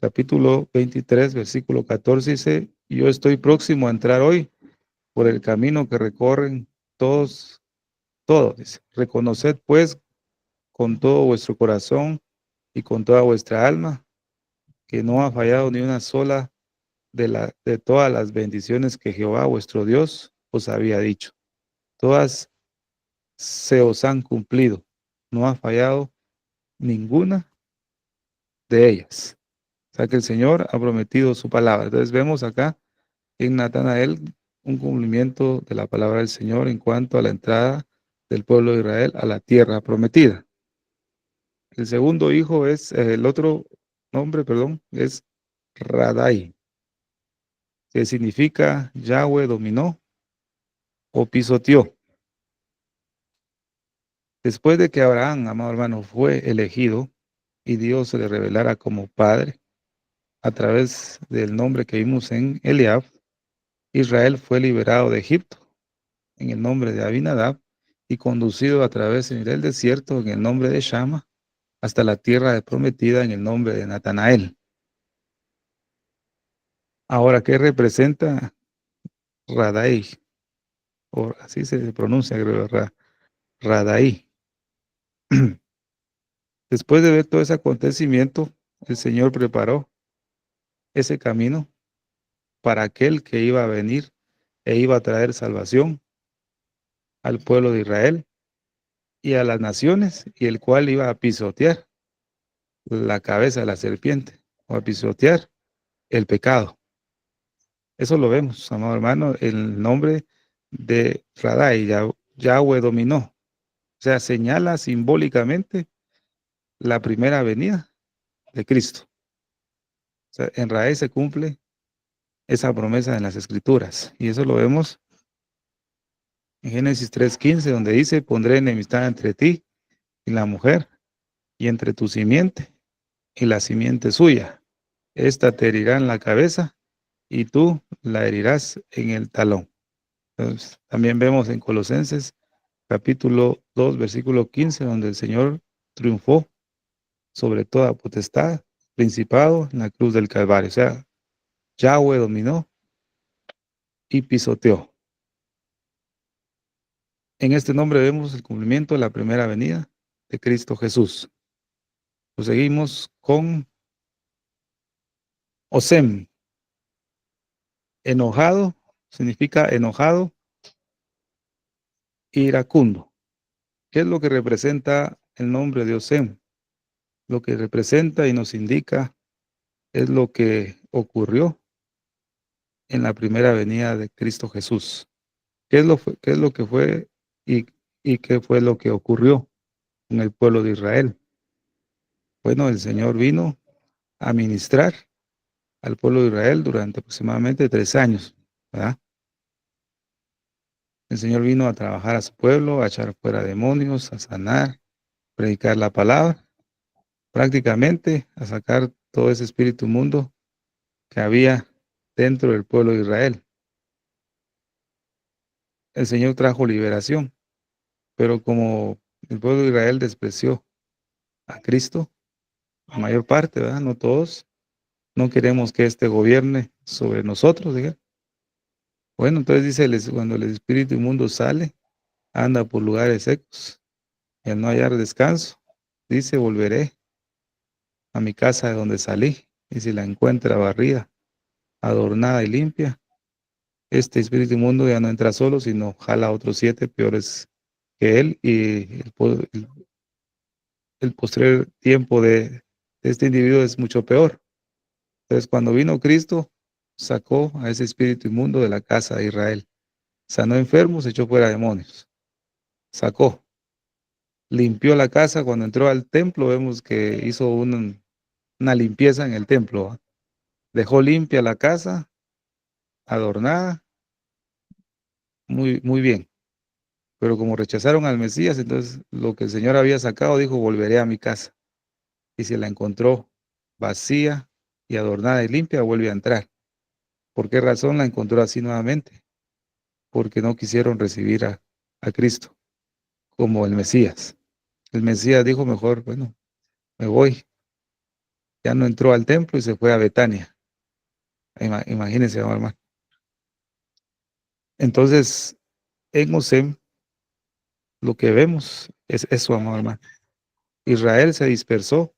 capítulo 23, versículo 14, dice, yo estoy próximo a entrar hoy por el camino que recorren todos, dice, reconoced pues con todo vuestro corazón y con toda vuestra alma que no ha fallado ni una sola de todas las bendiciones que Jehová vuestro Dios os había dicho. Todas se os han cumplido. No ha fallado ninguna de ellas. O sea que el Señor ha prometido su palabra. Entonces vemos acá en Natanael un cumplimiento de la palabra del Señor en cuanto a la entrada del pueblo de Israel a la tierra prometida. El segundo hijo es, el otro nombre, perdón, es Radai, que significa Yahweh dominó o pisoteó. Después de que Abraham, amado hermano, fue elegido y Dios se le revelara como Padre a través del nombre que vimos en Eliab, Israel fue liberado de Egipto en el nombre de Abinadab y conducido a través del desierto en el nombre de Shama hasta la tierra de prometida en el nombre de Natanael. Ahora, ¿qué representa Radai? O así se pronuncia, creo, Radai. Después de ver todo ese acontecimiento, el Señor preparó ese camino para aquel que iba a venir e iba a traer salvación al pueblo de Israel y a las naciones, y el cual iba a pisotear la cabeza de la serpiente o a pisotear el pecado. Eso lo vemos, amado hermano, el nombre de Radai, Yahweh dominó. O sea, señala simbólicamente la primera venida de Cristo. O sea, en Radai se cumple esa promesa en las Escrituras. Y eso lo vemos en Génesis 3:15, donde dice, pondré enemistad entre ti y la mujer, y entre tu simiente y la simiente suya. Esta te herirá en la cabeza y tú la herirás en el talón. Entonces, también vemos en Colosenses capítulo 2, versículo 15, donde el Señor triunfó sobre toda potestad, principado en la cruz del Calvario. O sea, Yahweh dominó y pisoteó. En este nombre vemos el cumplimiento de la primera venida de Cristo Jesús. Seguimos con Osem. Enojado significa enojado, iracundo. ¿Qué es lo que representa el nombre de Osem? Lo que representa y nos indica es lo que ocurrió en la primera venida de Cristo Jesús. ¿Qué es lo que fue y, y qué fue lo que ocurrió en el pueblo de Israel? Bueno, el Señor vino a ministrar al pueblo de Israel durante aproximadamente 3 años, ¿verdad? El Señor vino a trabajar a su pueblo, a echar fuera demonios, a sanar, predicar la palabra, prácticamente a sacar todo ese espíritu inmundo que había dentro del pueblo de Israel. El Señor trajo liberación, pero como el pueblo de Israel despreció a Cristo, la mayor parte, ¿verdad? No todos, no queremos que este gobierne sobre nosotros, ¿verdad? Bueno, entonces dice, cuando el espíritu inmundo sale, anda por lugares secos y al no hallar descanso, dice, volveré a mi casa de donde salí, y si la encuentra barrida, adornada y limpia, este espíritu inmundo ya no entra solo, sino jala a otros 7 peores que él, y el postrer tiempo de este individuo es mucho peor. Entonces, cuando vino Cristo, sacó a ese espíritu inmundo de la casa de Israel. Sanó enfermos, echó fuera demonios. Sacó. Limpió la casa. Cuando entró al templo, vemos que hizo una limpieza en el templo, ¿va? Dejó limpia la casa, adornada, muy, muy bien. Pero como rechazaron al Mesías, entonces lo que el Señor había sacado, dijo, volveré a mi casa. Y si la encontró vacía y adornada y limpia, vuelve a entrar. ¿Por qué razón la encontró así nuevamente? Porque no quisieron recibir a Cristo como el Mesías. El Mesías dijo mejor, bueno, me voy. Ya no entró al templo y se fue a Betania. Imagínense, hermano. Entonces, en Osem, lo que vemos es eso, amado hermano. Israel se dispersó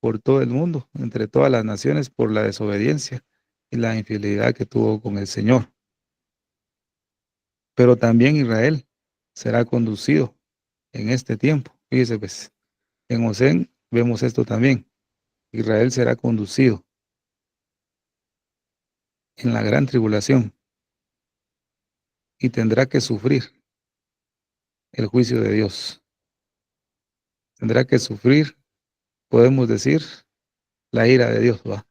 por todo el mundo, entre todas las naciones, por la desobediencia y la infidelidad que tuvo con el Señor. Pero también Israel será conducido en este tiempo. Fíjese, pues, en Osem vemos esto también. Israel será conducido. en la gran tribulación y tendrá que sufrir el juicio de Dios. Tendrá que sufrir, podemos decir, la ira de Dios, ¿va?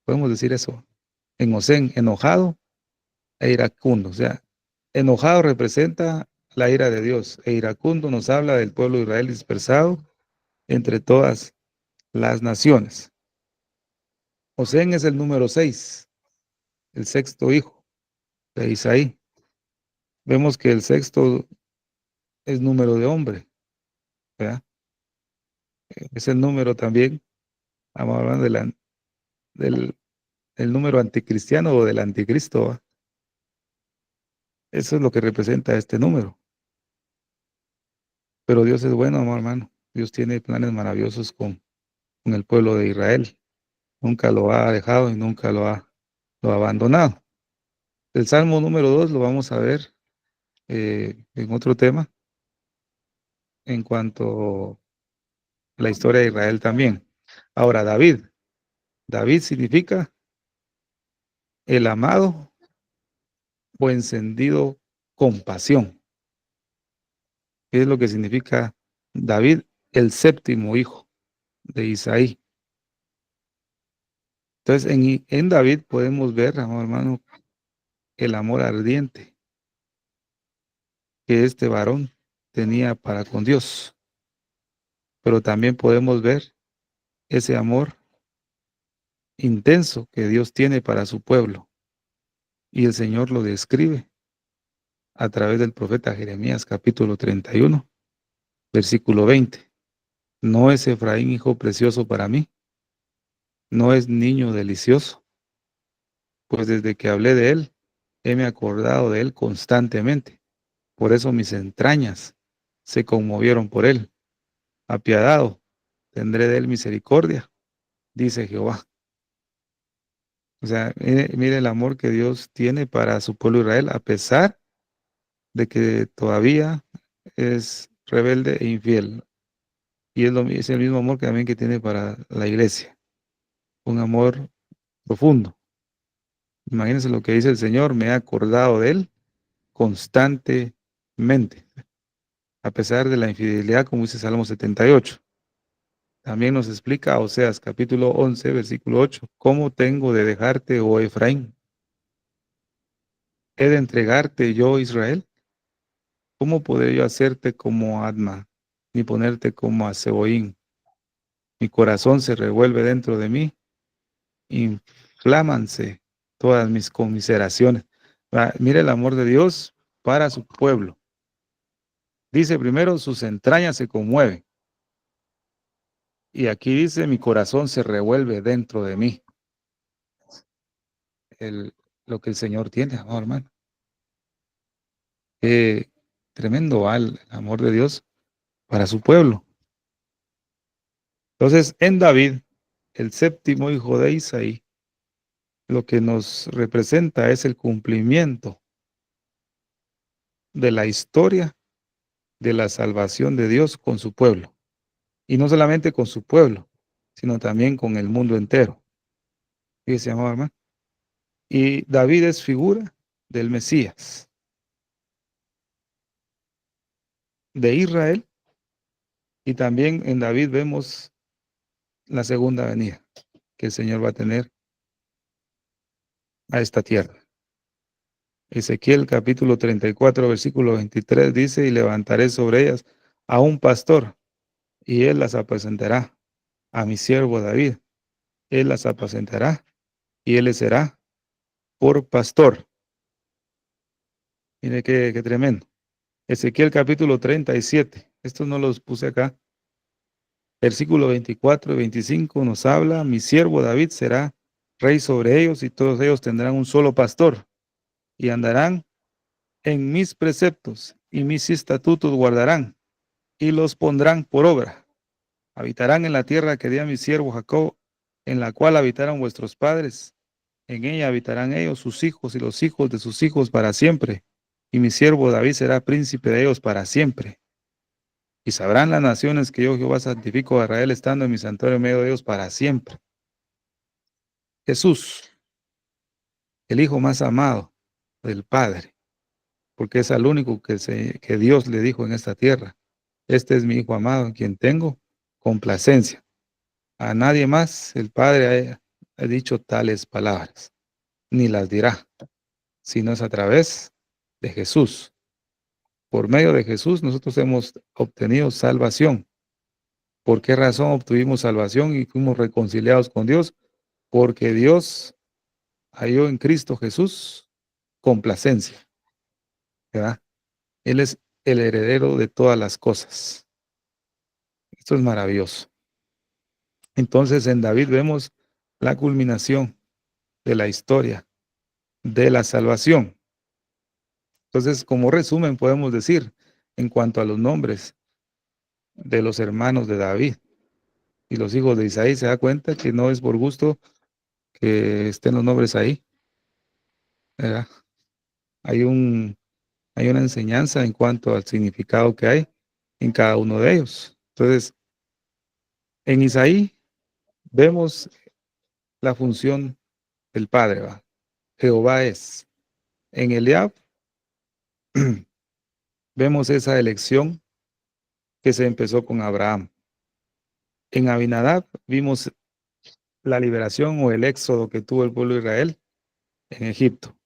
Podemos decir eso. En Osén, enojado e iracundo. O sea, enojado representa la ira de Dios, e iracundo nos habla del pueblo de Israel dispersado entre todas las naciones. Osén es el número 6, el sexto hijo de Isaí. Vemos que el sexto es número de hombre, ¿verdad? Es el número también, vamos hablando del el número anticristiano o del anticristo, ¿va? Eso es lo que representa este número. Pero Dios es bueno, amado hermano. Dios tiene planes maravillosos con el pueblo de Israel. Nunca lo ha dejado y nunca lo ha abandonado. El Salmo número 2 lo vamos a ver en otro tema, en cuanto a la historia de Israel también. Ahora, David. David significa el amado o encendido con pasión. ¿Qué es lo que significa David? El séptimo hijo de Isaí. Entonces, en David podemos ver, amado hermano, el amor ardiente que este varón tenía para con Dios. Pero también podemos ver ese amor intenso que Dios tiene para su pueblo. Y el Señor lo describe a través del profeta Jeremías, capítulo 31, versículo 20. ¿No es Efraín hijo precioso para mí? ¿No es niño delicioso? Pues desde que hablé de él, heme acordado de él constantemente. Por eso mis entrañas se conmovieron por él. Apiadado, tendré de él misericordia, dice Jehová. O sea, mire el amor que Dios tiene para su pueblo Israel, a pesar de que todavía es rebelde e infiel. Y es el mismo amor que también que tiene para la iglesia. Un amor profundo. Imagínense lo que dice el Señor, me he acordado de él constantemente, a pesar de la infidelidad, como dice Salmo 78. También nos explica Oseas capítulo 11, versículo 8, ¿cómo tengo de dejarte, oh Efraín? ¿He de entregarte yo, Israel? ¿Cómo podré yo hacerte como Adma, ni ponerte como a Seboín? Mi corazón se revuelve dentro de mí, inflámanse todas mis conmiseraciones. Mire el amor de Dios para su pueblo. Dice primero, sus entrañas se conmueven. Y aquí dice, mi corazón se revuelve dentro de mí. Lo que el Señor tiene, amado hermano. Tremendo el amor de Dios para su pueblo. Entonces, en David, el séptimo hijo de Isaí, lo que nos representa es el cumplimiento de la historia de la salvación de Dios con su pueblo. Y no solamente con su pueblo, sino también con el mundo entero. Fíjese, amado hermano. Y David es figura del Mesías de Israel, y también en David vemos la segunda venida que el Señor va a tener a esta tierra. Ezequiel capítulo 34, versículo 23 dice, y levantaré sobre ellas a un pastor, y él las apacentará, a mi siervo David. Él las apacentará, y él les será por pastor. Mire qué tremendo. Ezequiel capítulo 37, estos no los puse acá. Versículo 24 y 25 nos habla, mi siervo David será rey sobre ellos, y todos ellos tendrán un solo pastor, y andarán en mis preceptos, y mis estatutos guardarán, y los pondrán por obra. Habitarán en la tierra que di a mi siervo Jacob, en la cual habitaron vuestros padres. En ella habitarán ellos, sus hijos y los hijos de sus hijos para siempre. Y mi siervo David será príncipe de ellos para siempre. Y sabrán las naciones que yo, Jehová, santifico a Israel, estando en mi santuario en medio de ellos para siempre. Jesús, el hijo más amado del Padre, porque es al único que Dios le dijo en esta tierra: este es mi hijo amado, en quien tengo complacencia. A nadie más el Padre ha dicho tales palabras, ni las dirá, sino es a través de Jesús. Por medio de Jesús nosotros hemos obtenido salvación. ¿Por qué razón obtuvimos salvación y fuimos reconciliados con Dios? Porque Dios halló en Cristo Jesús complacencia, ¿verdad? Él es el heredero de todas las cosas. Esto es maravilloso. Entonces en David vemos la culminación de la historia de la salvación. Entonces, como resumen, podemos decir, en cuanto a los nombres de los hermanos de David y los hijos de Isaí, se da cuenta que no es por gusto que estén los nombres ahí, ¿verdad? Hay una enseñanza en cuanto al significado que hay en cada uno de ellos. Entonces, en Isaí vemos la función del Padre, ¿va? Jehová es. En Eliab vemos esa elección que se empezó con Abraham. En Abinadab vimos la liberación o el éxodo que tuvo el pueblo de Israel en Egipto.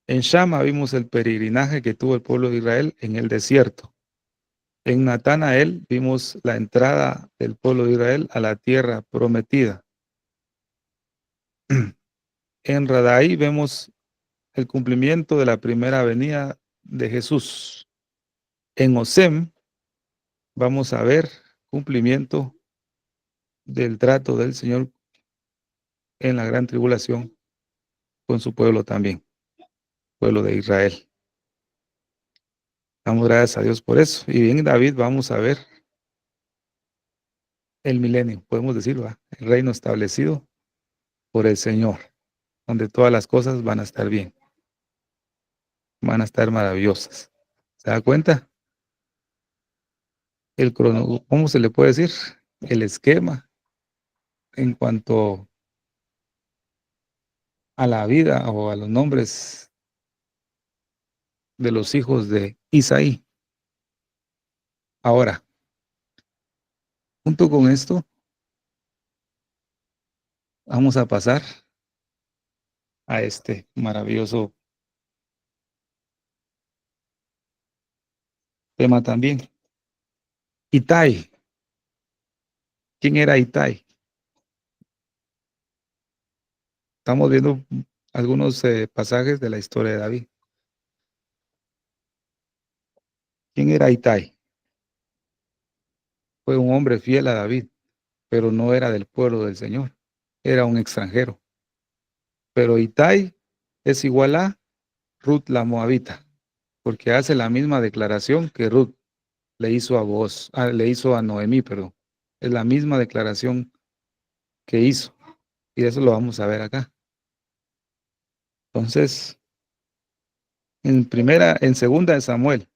En Shama vimos el peregrinaje que tuvo el pueblo de Israel en el desierto. En Natanael vimos la entrada del pueblo de Israel a la tierra prometida. En Radai vemos el cumplimiento de la primera venida de Jesús. En Osem vamos a ver cumplimiento del trato del Señor en la gran tribulación con su pueblo también, pueblo de Israel. Damos gracias a Dios por eso. Y en David vamos a ver el milenio, podemos decirlo, ¿va? El reino establecido por el Señor, donde todas las cosas van a estar bien, van a estar maravillosas. ¿Se da cuenta? ¿Cómo se le puede decir? El esquema en cuanto a la vida o a los nombres de los hijos de Isaí. Ahora, junto con esto, vamos a pasar a este maravilloso tema también. Itai. ¿Quién era Itai? Estamos viendo algunos pasajes de la historia de David. ¿Quién era Itai? Fue un hombre fiel a David, pero no era del pueblo del Señor. Era un extranjero. Pero Itai es igual a Ruth la Moabita, porque hace la misma declaración que Ruth le hizo le hizo a Noemí, perdón. Es la misma declaración que hizo. Y eso lo vamos a ver acá. Entonces, en segunda de Samuel,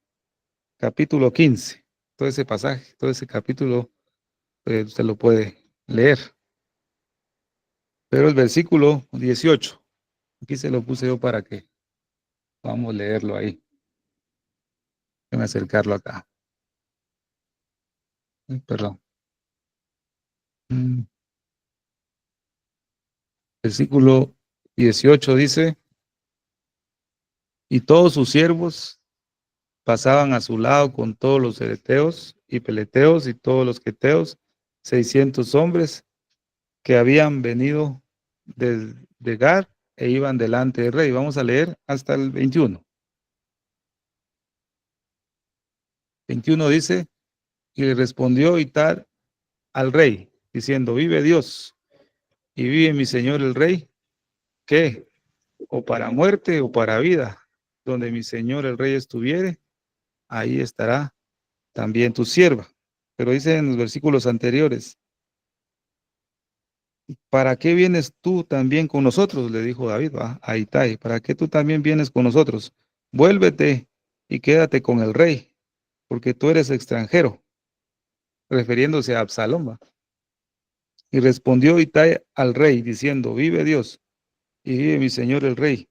capítulo 15, todo ese pasaje, todo ese capítulo, usted lo puede leer. Pero el versículo 18, aquí se lo puse yo para que vamos a leerlo ahí. Voy a acercarlo acá. Perdón. Versículo 18 dice: y todos sus siervos pasaban a su lado con todos los ereteos y peleteos y todos los queteos, 600 hombres que habían venido de Gar e iban delante del rey. Vamos a leer hasta el 21. 21 dice: y le respondió Itai al rey, diciendo: vive Dios y vive mi señor el rey, que o para muerte o para vida, donde mi señor el rey estuviere, ahí estará también tu sierva. Pero dice en los versículos anteriores: ¿para qué vienes tú también con nosotros? Le dijo David a Itai: ¿para qué tú también vienes con nosotros? Vuélvete y quédate con el rey, porque tú eres extranjero, refiriéndose a Absalom. Y respondió Itai al rey, diciendo: vive Dios y vive mi señor el rey,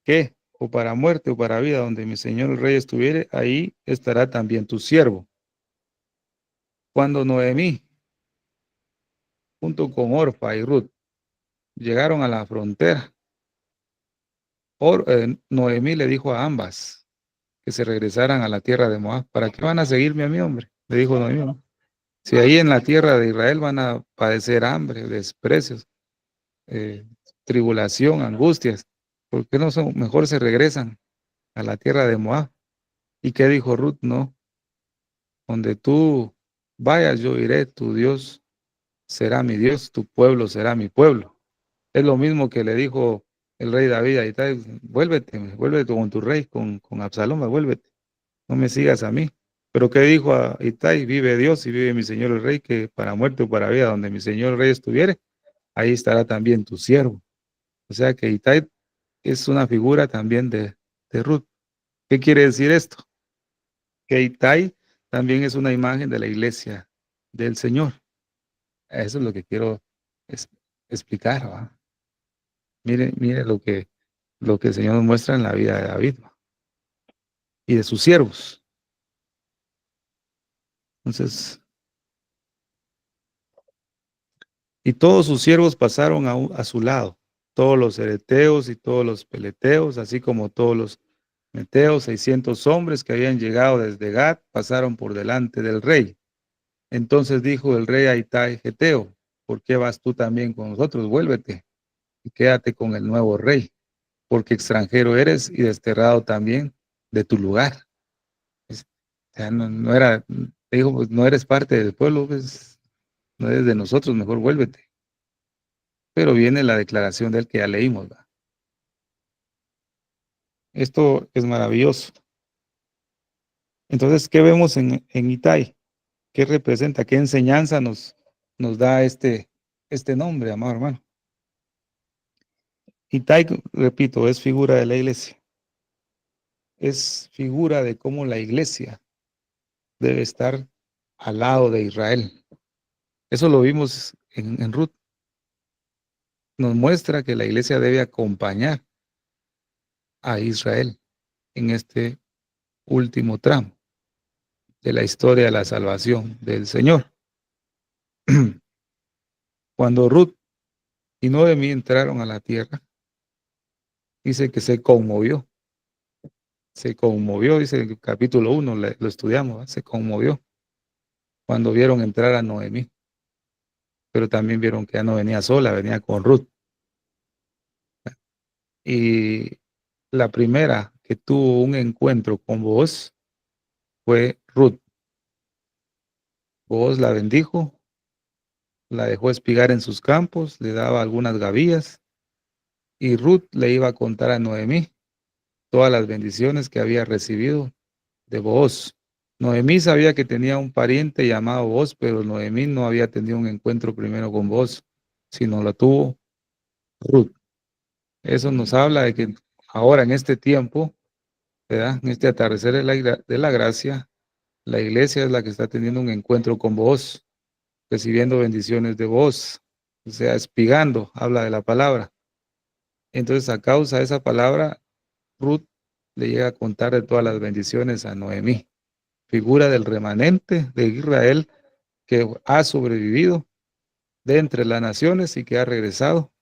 ¿qué? O para muerte o para vida, donde mi señor el rey estuviere, ahí estará también tu siervo. Cuando Noemí, junto con Orfa y Ruth, llegaron a la frontera, Noemí le dijo a ambas que se regresaran a la tierra de Moab. ¿Para qué van a seguirme a mi hombre? Le dijo Noemí, ¿no? Si ahí en la tierra de Israel van a padecer hambre, desprecios, tribulación, angustias, ¿por qué no mejor se regresan a la tierra de Moab? ¿Y qué dijo Ruth? No, donde tú vayas yo iré, tu Dios será mi Dios, tu pueblo será mi pueblo. Es lo mismo que le dijo el rey David a Itai, vuélvete con tu rey, con Absalom, vuélvete, no me sigas a mí. Pero ¿qué dijo a Itai? Vive Dios y vive mi señor el rey, que para muerte o para vida, donde mi señor el rey estuviere, ahí estará también tu siervo. O sea que Itai es una figura también de Ruth. ¿Qué quiere decir esto? Que Itai también es una imagen de la iglesia del Señor. Eso es lo que quiero es- explicar, ¿va? Mire lo que el Señor nos muestra en la vida de David, ¿va? Y de sus siervos. Entonces, y todos sus siervos pasaron a su lado, todos los ereteos y todos los peleteos, así como todos los meteos, 600 hombres que habían llegado desde Gad, pasaron por delante del rey. Entonces dijo el rey a Itai Geteo, ¿por qué vas tú también con nosotros? Vuélvete y quédate con el nuevo rey, porque extranjero eres y desterrado también de tu lugar. O sea, no era, dijo, pues no eres parte del pueblo, pues no eres de nosotros, mejor vuélvete. Pero viene la declaración del que ya leímos, ¿va? Esto es maravilloso. Entonces, ¿qué vemos en Itai? ¿Qué representa? ¿Qué enseñanza nos da este nombre, amado hermano? Itai, repito, es figura de la iglesia. Es figura de cómo la iglesia debe estar al lado de Israel. Eso lo vimos en Ruth. Nos muestra que la iglesia debe acompañar a Israel en este último tramo de la historia de la salvación del Señor. Cuando Ruth y Noemí entraron a la tierra, dice que se conmovió, dice el capítulo 1, lo estudiamos, ¿va? Se conmovió cuando vieron entrar a Noemí, pero también vieron que ya no venía sola, venía con Ruth. Y la primera que tuvo un encuentro con vos fue Ruth. Vos la bendijo, la dejó espigar en sus campos, le daba algunas gavillas y Ruth le iba a contar a Noemí todas las bendiciones que había recibido de Booz. Noemí sabía que tenía un pariente llamado Booz, pero Noemí no había tenido un encuentro primero con Booz, sino lo tuvo Ruth. Eso nos habla de que ahora en este tiempo, ¿verdad? En este atardecer de la gracia, la iglesia es la que está teniendo un encuentro con Booz, recibiendo bendiciones de Booz, o sea, espigando, habla de la palabra. Entonces, a causa de esa palabra, Ruth le llega a contar de todas las bendiciones a Noemí, figura del remanente de Israel que ha sobrevivido de entre las naciones y que ha regresado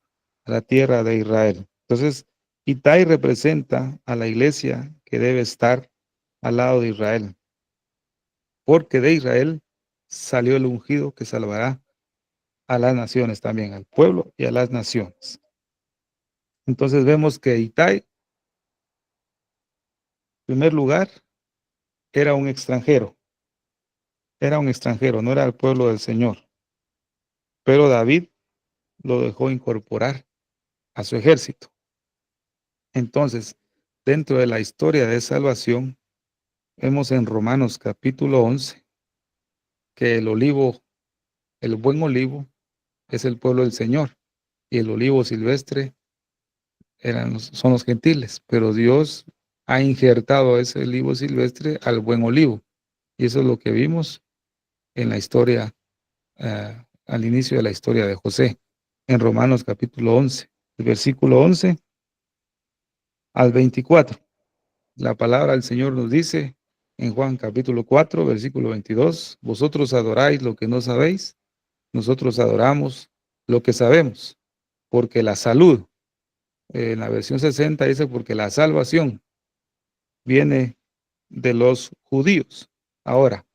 a la tierra de Israel. Entonces, Itai representa a la iglesia que debe estar al lado de Israel, porque de Israel salió el ungido que salvará a las naciones también, al pueblo y a las naciones. Entonces vemos que Itai, en primer lugar, era un extranjero, no era el pueblo del Señor, pero David lo dejó incorporar a su ejército. Entonces, dentro de la historia de salvación, vemos en Romanos capítulo 11 que el buen olivo, es el pueblo del Señor y el olivo silvestre son los gentiles, pero Dios ha injertado ese olivo silvestre al buen olivo. Y eso es lo que vimos en la historia, al inicio de la historia de José, en Romanos capítulo 11. del versículo 11 al 24. La palabra del Señor nos dice en Juan capítulo 4, versículo 22, vosotros adoráis lo que no sabéis, nosotros adoramos lo que sabemos, porque la salud, en la versión 60 dice, porque la salvación viene de los judíos. Ahora,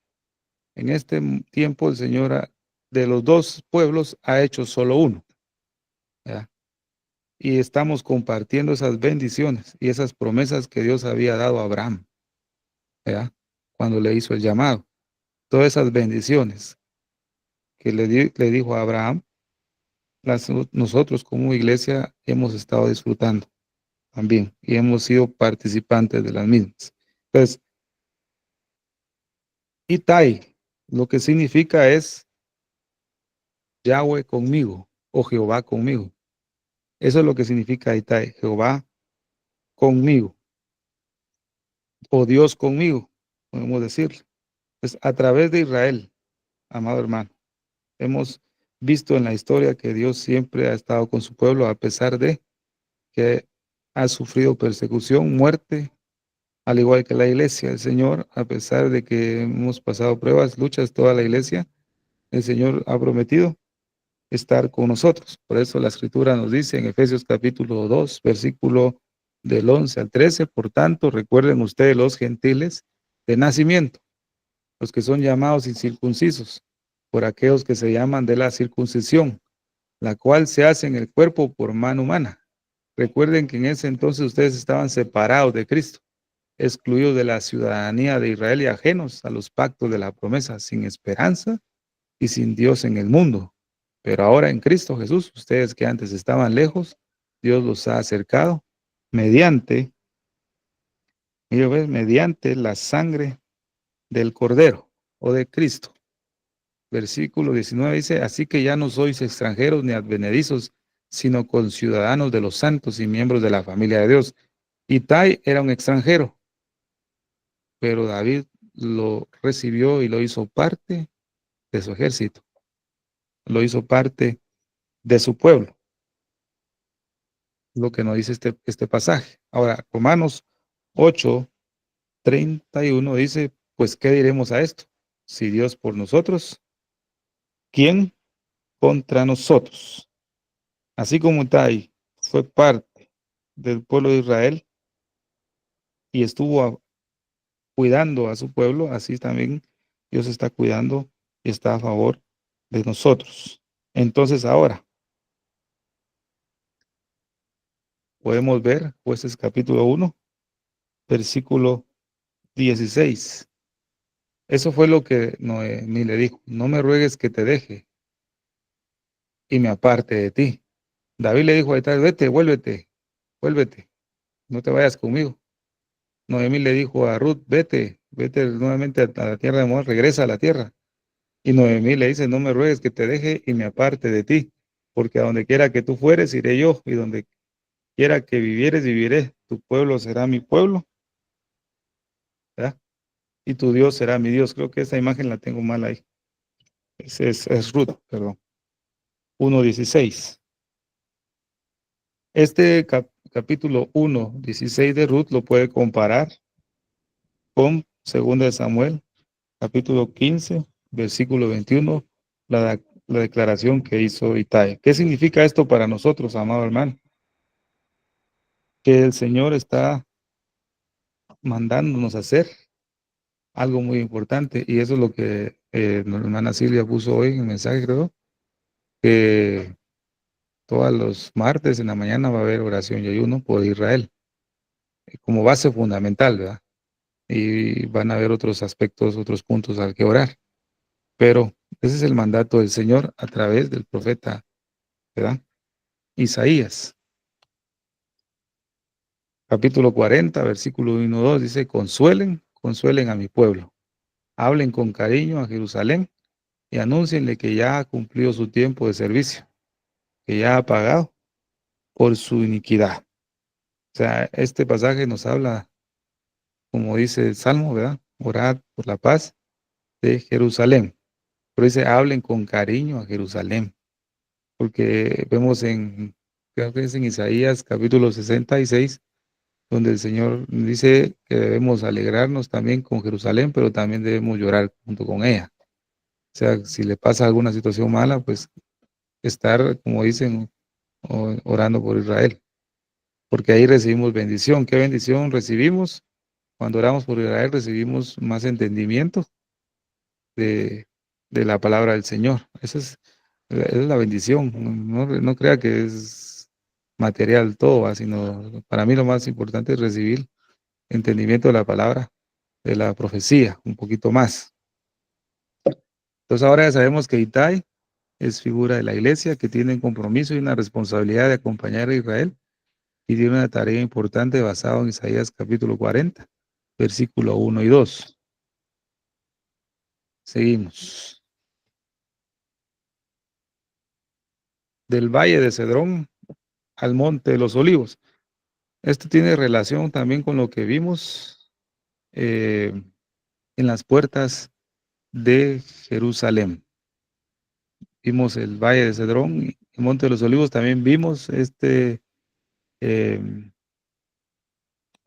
en este tiempo el Señor de los dos pueblos ha hecho solo uno, ¿ya? Y estamos compartiendo esas bendiciones y esas promesas que Dios había dado a Abraham, ¿ya? Cuando le hizo el llamado. Todas esas bendiciones que le dijo a Abraham, nosotros como iglesia hemos estado disfrutando también y hemos sido participantes de las mismas. Entonces, Itai, lo que significa es Yahweh conmigo o Jehová conmigo. Eso es lo que significa Itai, Jehová conmigo o Dios conmigo, podemos decirlo. Pues a través de Israel, amado hermano, hemos visto en la historia que Dios siempre ha estado con su pueblo a pesar de que ha sufrido persecución, muerte, al igual que la iglesia. El Señor, a pesar de que hemos pasado pruebas, luchas, toda la iglesia, el Señor ha prometido estar con nosotros. Por eso la Escritura nos dice en Efesios capítulo 2, versículo del 11 al 13, por tanto, recuerden ustedes los gentiles de nacimiento, los que son llamados incircuncisos, por aquellos que se llaman de la circuncisión, la cual se hace en el cuerpo por mano humana. Recuerden que en ese entonces ustedes estaban separados de Cristo, excluidos de la ciudadanía de Israel y ajenos a los pactos de la promesa, sin esperanza y sin Dios en el mundo. Pero ahora en Cristo Jesús, ustedes que antes estaban lejos, Dios los ha acercado mediante, mediante la sangre del Cordero o de Cristo. Versículo 19 dice, así que ya no sois extranjeros ni advenedizos, sino conciudadanos de los santos y miembros de la familia de Dios. Itai era un extranjero, pero David lo recibió y lo hizo parte de su ejército, lo hizo parte de su pueblo, lo que nos dice este pasaje. Ahora, Romanos 8:31 dice, pues, ¿qué diremos a esto? Si Dios por nosotros, ¿quién contra nosotros? Así como Tai fue parte del pueblo de Israel y estuvo cuidando a su pueblo, así también Dios está cuidando y está a favor de nosotros. Entonces ahora podemos ver Jueces capítulo 1, versículo 16. Eso fue lo que Noemí le dijo, no me ruegues que te deje y me aparte de ti. David le dijo a Itai, vete, vuélvete, no te vayas conmigo. Noemí le dijo a Ruth, vete nuevamente a la tierra de Moab, regresa a la tierra. Y Noemí le dice, no me ruegues que te deje y me aparte de ti, porque a donde quiera que tú fueres, iré yo, y donde quiera que vivieres, viviré. Tu pueblo será mi pueblo, ¿verdad? Y tu Dios será mi Dios. Creo que esa imagen la tengo mal ahí. Es Ruth, perdón. 1:16. Este capítulo 1:16 de Ruth lo puede comparar con 2 de Samuel, capítulo 15, versículo 21, la declaración que hizo Itai. ¿Qué significa esto para nosotros, amado hermano? Que el Señor está mandándonos a hacer algo muy importante, y eso es lo que la hermana Silvia puso hoy en el mensaje, creo, que todos los martes en la mañana va a haber oración y ayuno por Israel, como base fundamental, ¿verdad? Y van a haber otros aspectos, otros puntos al que orar. Pero ese es el mandato del Señor a través del profeta, ¿verdad? Isaías, capítulo 40, versículo 1-2, dice, consuelen a mi pueblo, hablen con cariño a Jerusalén y anúncienle que ya ha cumplido su tiempo de servicio, que ya ha pagado por su iniquidad. O sea, este pasaje nos habla, como dice el Salmo, ¿verdad? Orad por la paz de Jerusalén. Pero dice, hablen con cariño a Jerusalén, porque vemos en creo que es en Isaías capítulo 66, donde el Señor dice que debemos alegrarnos también con Jerusalén, pero también debemos llorar junto con ella. O sea, si le pasa alguna situación mala, pues estar, como dicen, orando por Israel, porque ahí recibimos bendición. ¿Qué bendición recibimos? Cuando oramos por Israel recibimos más entendimiento de, de la palabra del Señor. Esa es la bendición. No crea que es material todo, sino para mí lo más importante es recibir entendimiento de la palabra, de la profecía, un poquito más. Entonces ahora ya sabemos que Itai es figura de la iglesia que tiene un compromiso y una responsabilidad de acompañar a Israel y tiene una tarea importante basada en Isaías capítulo 40, versículo 1 y 2. Seguimos. Del valle de Cedrón al monte de los olivos. Esto tiene relación también con lo que vimos en las puertas de Jerusalén. Vimos el valle de Cedrón y el monte de los olivos. También vimos en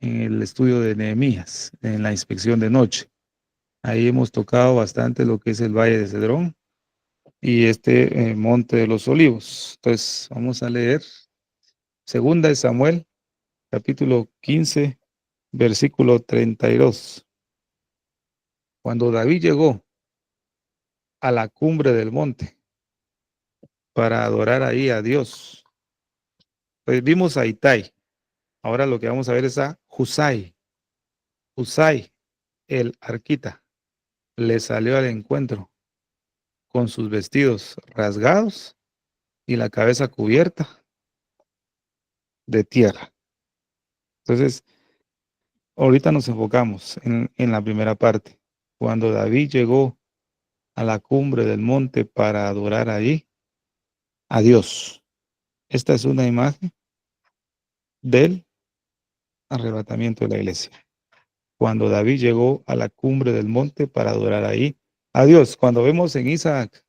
el estudio de Nehemías, en la inspección de noche. Ahí hemos tocado bastante lo que es el valle de Cedrón y monte de los olivos. Entonces, vamos a leer Segunda de Samuel, capítulo 15, versículo 32. Cuando David llegó a la cumbre del monte para adorar ahí a Dios, pues vimos a Itai. Ahora lo que vamos a ver es a Husai. Husai, el arquita, le salió al encuentro con sus vestidos rasgados y la cabeza cubierta de tierra. Entonces, ahorita nos enfocamos en la primera parte. Cuando David llegó a la cumbre del monte para adorar allí a Dios. Esta es una imagen del arrebatamiento de la iglesia. Cuando David llegó a la cumbre del monte para adorar ahí a Dios. Cuando vemos en Isaac,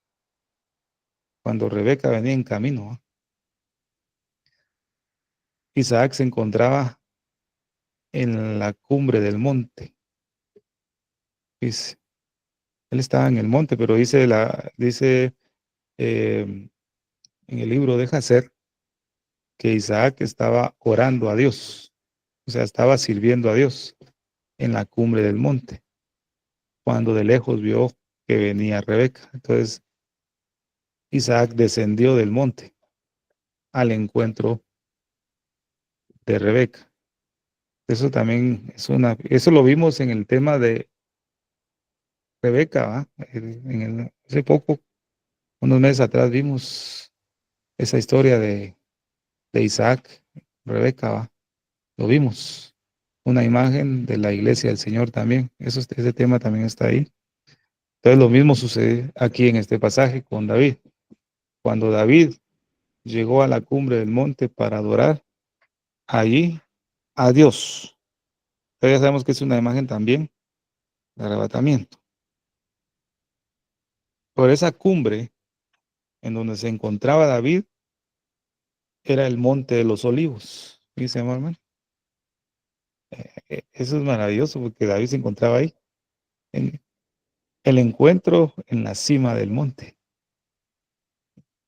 cuando Rebeca venía en camino, Isaac se encontraba en la cumbre del monte. Dice, él estaba en el monte, pero dice en el libro de Jacer que Isaac estaba orando a Dios, o sea, estaba sirviendo a Dios en la cumbre del monte, cuando de lejos vio que venía Rebeca. Entonces, Isaac descendió del monte al encuentro de Rebeca. Eso también eso lo vimos en el tema de Rebeca, ¿va? Hace poco, unos meses atrás, vimos esa historia de Isaac, Rebeca, ¿va? Lo vimos. Una imagen de la iglesia del Señor también. Ese tema también está ahí. Entonces lo mismo sucede aquí en este pasaje con David. Cuando David llegó a la cumbre del monte para adorar allí a Dios. Entonces ya sabemos que es una imagen también de arrebatamiento. Por esa cumbre en donde se encontraba David era el monte de los olivos. Dice, hermano. Eso es maravilloso porque David se encontraba ahí. En el encuentro en la cima del monte.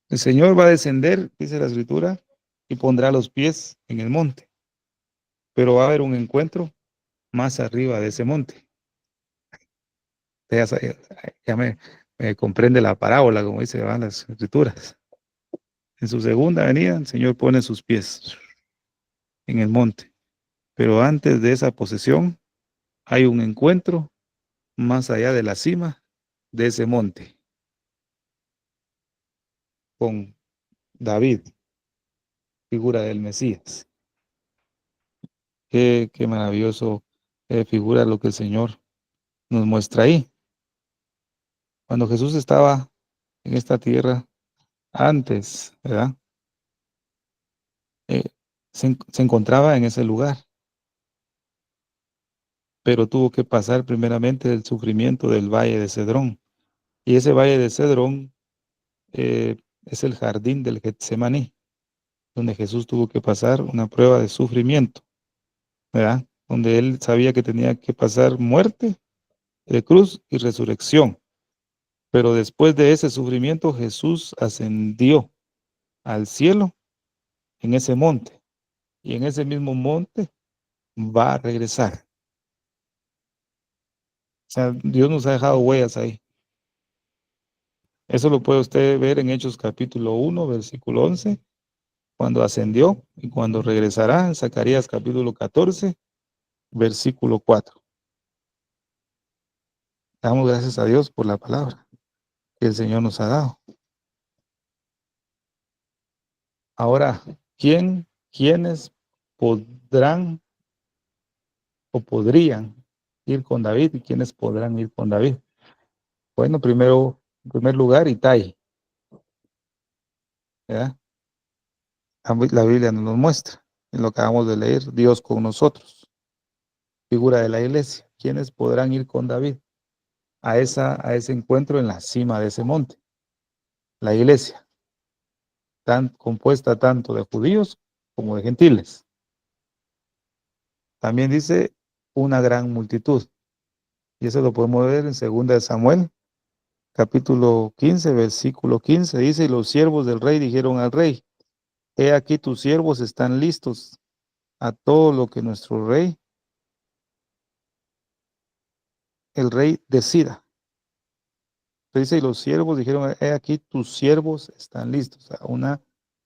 El Señor va a descender, dice la Escritura, y pondrá los pies en el monte. Pero va a haber un encuentro más arriba de ese monte. Ya me comprende la parábola, como dice, van las Escrituras. En su segunda venida, el Señor pone sus pies en el monte. Pero antes de esa posesión, hay un encuentro más allá de la cima de ese monte con David, figura del Mesías. Qué maravilloso figura lo que el Señor nos muestra ahí. Cuando Jesús estaba en esta tierra, antes, ¿verdad? Se encontraba en ese lugar, pero tuvo que pasar primeramente el sufrimiento del valle de Cedrón. Y ese valle de Cedrón es el jardín del Getsemaní. donde Jesús tuvo que pasar una prueba de sufrimiento, ¿verdad? Donde él sabía que tenía que pasar muerte de cruz y resurrección. Pero después de ese sufrimiento, Jesús ascendió al cielo en ese monte. Y en ese mismo monte va a regresar. O sea, Dios nos ha dejado huellas ahí. Eso lo puede usted ver en Hechos capítulo 1, versículo 11, cuando ascendió y cuando regresará en Zacarías capítulo 14, versículo 4. Damos gracias a Dios por la palabra que el Señor nos ha dado. Ahora, ¿quiénes podrán o podrían ir con David y quiénes podrán ir con David? Bueno, primero, en primer lugar, Itai, ¿verdad? La Biblia nos lo muestra, en lo que acabamos de leer, Dios con nosotros, figura de la iglesia. ¿Quiénes podrán ir con David a ese encuentro en la cima de ese monte? La iglesia, compuesta tanto de judíos como de gentiles. También dice una gran multitud. Y eso lo podemos ver en 2 Samuel, capítulo 15, versículo 15. Dice, y los siervos del rey dijeron al rey, he aquí tus siervos están listos a todo lo que nuestro rey, el rey, decida. Dice, y los siervos dijeron, he aquí tus siervos están listos. A una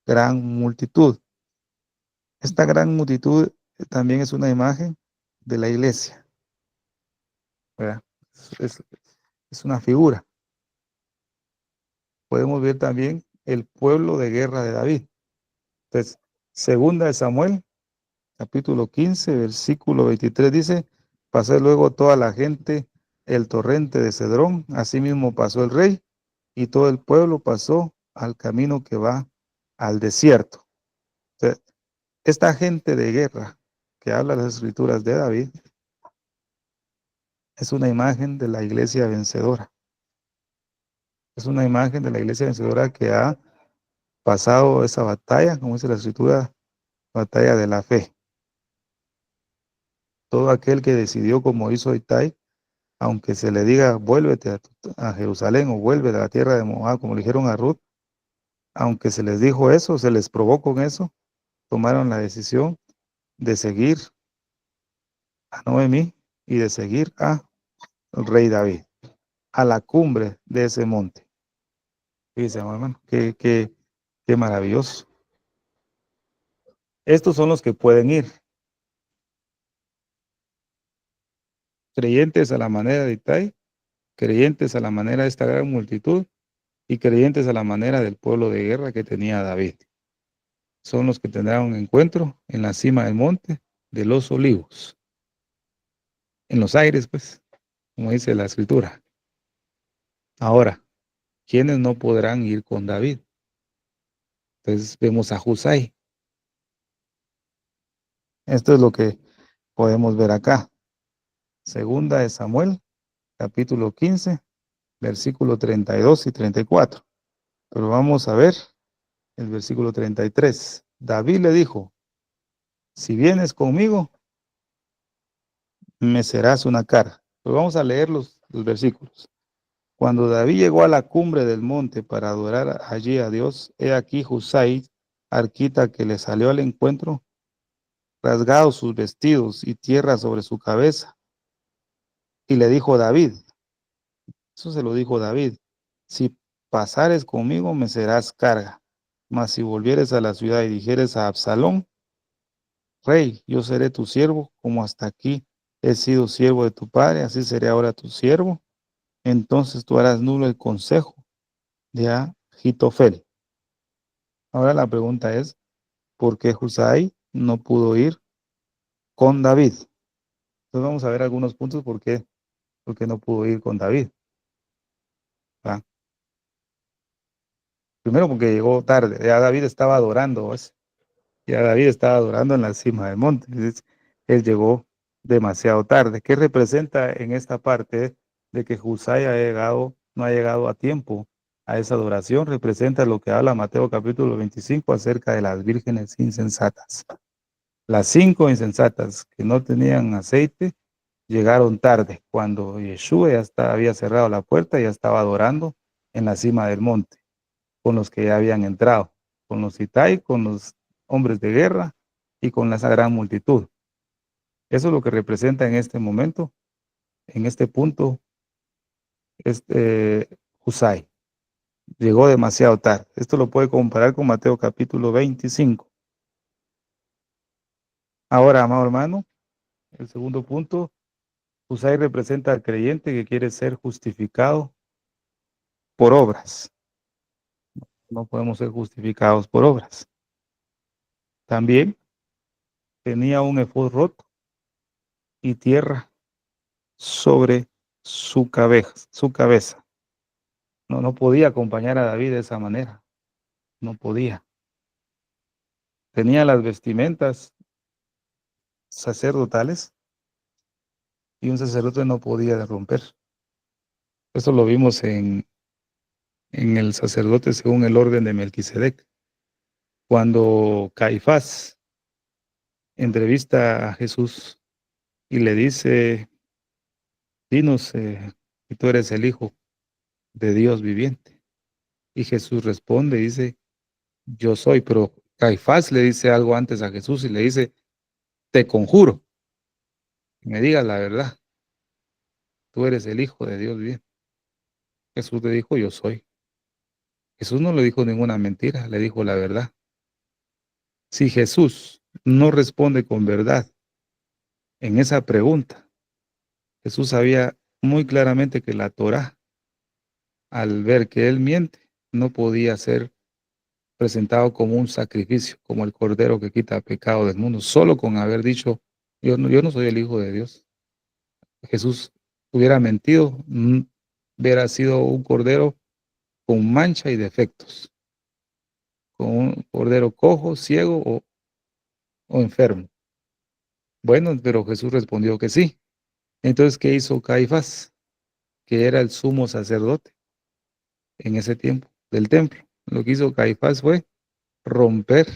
gran multitud. Esta gran multitud también es una imagen de la iglesia, ¿verdad? Es, es una figura. Podemos ver también el pueblo de guerra de David. Entonces, 2 Samuel, capítulo 15, versículo 23 dice, pasó luego toda la gente el torrente de Cedrón, asimismo pasó el rey, y todo el pueblo pasó al camino que va al desierto. Entonces, esta gente de guerra que habla las escrituras de David es una imagen de la iglesia vencedora. Es una imagen de la iglesia vencedora que ha pasado esa batalla, como dice la escritura, batalla de la fe. Todo aquel que decidió, como hizo Itai, aunque se le diga, vuélvete a Jerusalén o vuelve a la tierra de Moab, como le dijeron a Ruth, aunque se les dijo eso, se les probó con eso, tomaron la decisión de seguir a Noemí y de seguir al rey David, a la cumbre de ese monte. Dice, hermano, qué maravilloso. Estos son los que pueden ir, creyentes a la manera de Itai, creyentes a la manera de esta gran multitud y creyentes a la manera del pueblo de guerra que tenía David. Son los que tendrán un encuentro en la cima del monte de los olivos. En los aires, pues, como dice la escritura. Ahora, ¿quiénes no podrán ir con David? Entonces vemos a Husai. Esto es lo que podemos ver acá. 2 Samuel, capítulo 15, versículo 32 y 34. Pero vamos a ver el versículo 33. David le dijo, si vienes conmigo, me serás una cara. Pues vamos a leer los versículos. Cuando David llegó a la cumbre del monte para adorar allí a Dios, he aquí Husai, arquita que le salió al encuentro, rasgados sus vestidos y tierra sobre su cabeza. Y le dijo David, eso se lo dijo David, si pasares conmigo me serás carga, mas si volvieres a la ciudad y dijeres a Absalón, rey, yo seré tu siervo, como hasta aquí he sido siervo de tu padre, así seré ahora tu siervo. Entonces tú harás nulo el consejo de Ahitofel. Ahora la pregunta es, ¿por qué Husai no pudo ir con David? Entonces vamos a ver algunos puntos por qué no pudo ir con David. ¿Va? Primero porque llegó tarde, ya David estaba adorando, ¿ves? Ya David estaba adorando en la cima del monte. Entonces, él llegó demasiado tarde. ¿Qué representa en esta parte de que Husai no ha llegado a tiempo a esa adoración representa lo que habla Mateo capítulo 25 acerca de las vírgenes insensatas. Las 5 insensatas que no tenían aceite llegaron tarde, cuando Yeshua había cerrado la puerta y ya estaba adorando en la cima del monte, con los que ya habían entrado, con los Itai, con los hombres de guerra y con esa gran multitud. Eso es lo que representa en este momento, en este punto, Husai. Llegó demasiado tarde. Esto lo puede comparar con Mateo capítulo 25. Ahora, amado hermano, el segundo punto, Husai representa al creyente que quiere ser justificado por obras. No podemos ser justificados por obras. También tenía un efod roto y tierra sobre su cabeza. No podía acompañar a David de esa manera. No podía. Tenía las vestimentas sacerdotales y un sacerdote no podía romper. Esto lo vimos en el sacerdote según el orden de Melquisedec. Cuando Caifás entrevista a Jesús y le dice, dinos que tú eres el Hijo de Dios viviente. Y Jesús responde y dice, yo soy, pero Caifás le dice algo antes a Jesús y le dice, te conjuro que me digas la verdad, tú eres el Hijo de Dios viviente. Jesús le dijo, yo soy. Jesús no le dijo ninguna mentira, le dijo la verdad. Si Jesús no responde con verdad en esa pregunta, Jesús sabía muy claramente que la Torá, al ver que él miente, no podía ser presentado como un sacrificio, como el cordero que quita pecado del mundo, solo con haber dicho, yo no soy el Hijo de Dios. Jesús hubiera mentido, hubiera sido un cordero con mancha y defectos, con un cordero cojo, ciego o enfermo. Bueno, pero Jesús respondió que sí. Entonces, ¿qué hizo Caifás? Que era el sumo sacerdote en ese tiempo del templo. Lo que hizo Caifás fue romper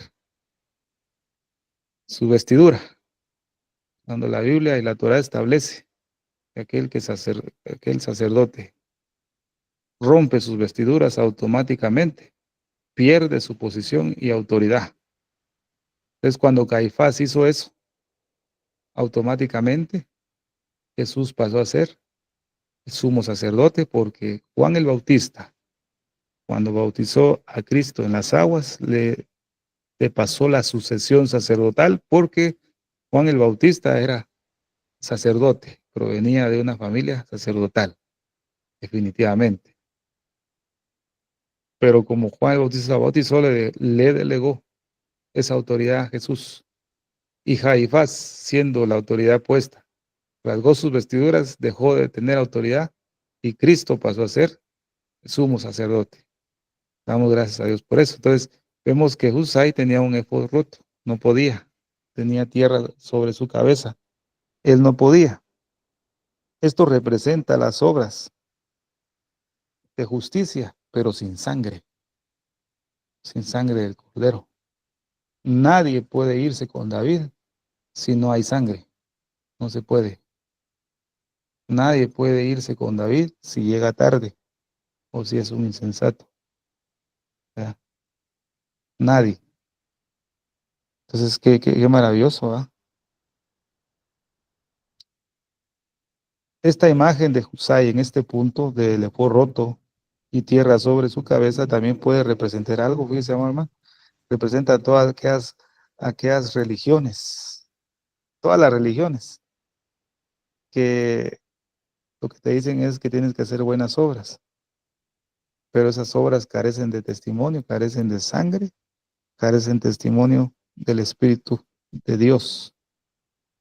su vestidura, cuando la Biblia y la Torá establece que aquel sacerdote rompe sus vestiduras automáticamente, pierde su posición y autoridad. Entonces, cuando Caifás hizo eso, automáticamente Jesús pasó a ser el sumo sacerdote, porque Juan el Bautista, cuando bautizó a Cristo en las aguas, le pasó la sucesión sacerdotal, porque Juan el Bautista era sacerdote, provenía de una familia sacerdotal, definitivamente. Pero como Juan el Bautista bautizó, le delegó esa autoridad a Jesús. Y Caifás, siendo la autoridad puesta, rasgó sus vestiduras, dejó de tener autoridad y Cristo pasó a ser el sumo sacerdote. Damos gracias a Dios por eso. Entonces, vemos que Husai tenía un efod roto, no podía, tenía tierra sobre su cabeza, él no podía. Esto representa las obras de justicia, pero sin sangre del cordero. Nadie puede irse con David si no hay sangre, no se puede. Nadie puede irse con David si llega tarde o si es un insensato. ¿Verdad? Nadie. Entonces, qué maravilloso, ¿verdad? Esta imagen de Husai en este punto del efod roto y tierra sobre su cabeza también puede representar algo, fíjese, hermano, representa todas aquellas religiones, todas las religiones, que lo que te dicen es que tienes que hacer buenas obras, pero esas obras carecen de testimonio, carecen de sangre, carecen de testimonio del Espíritu de Dios.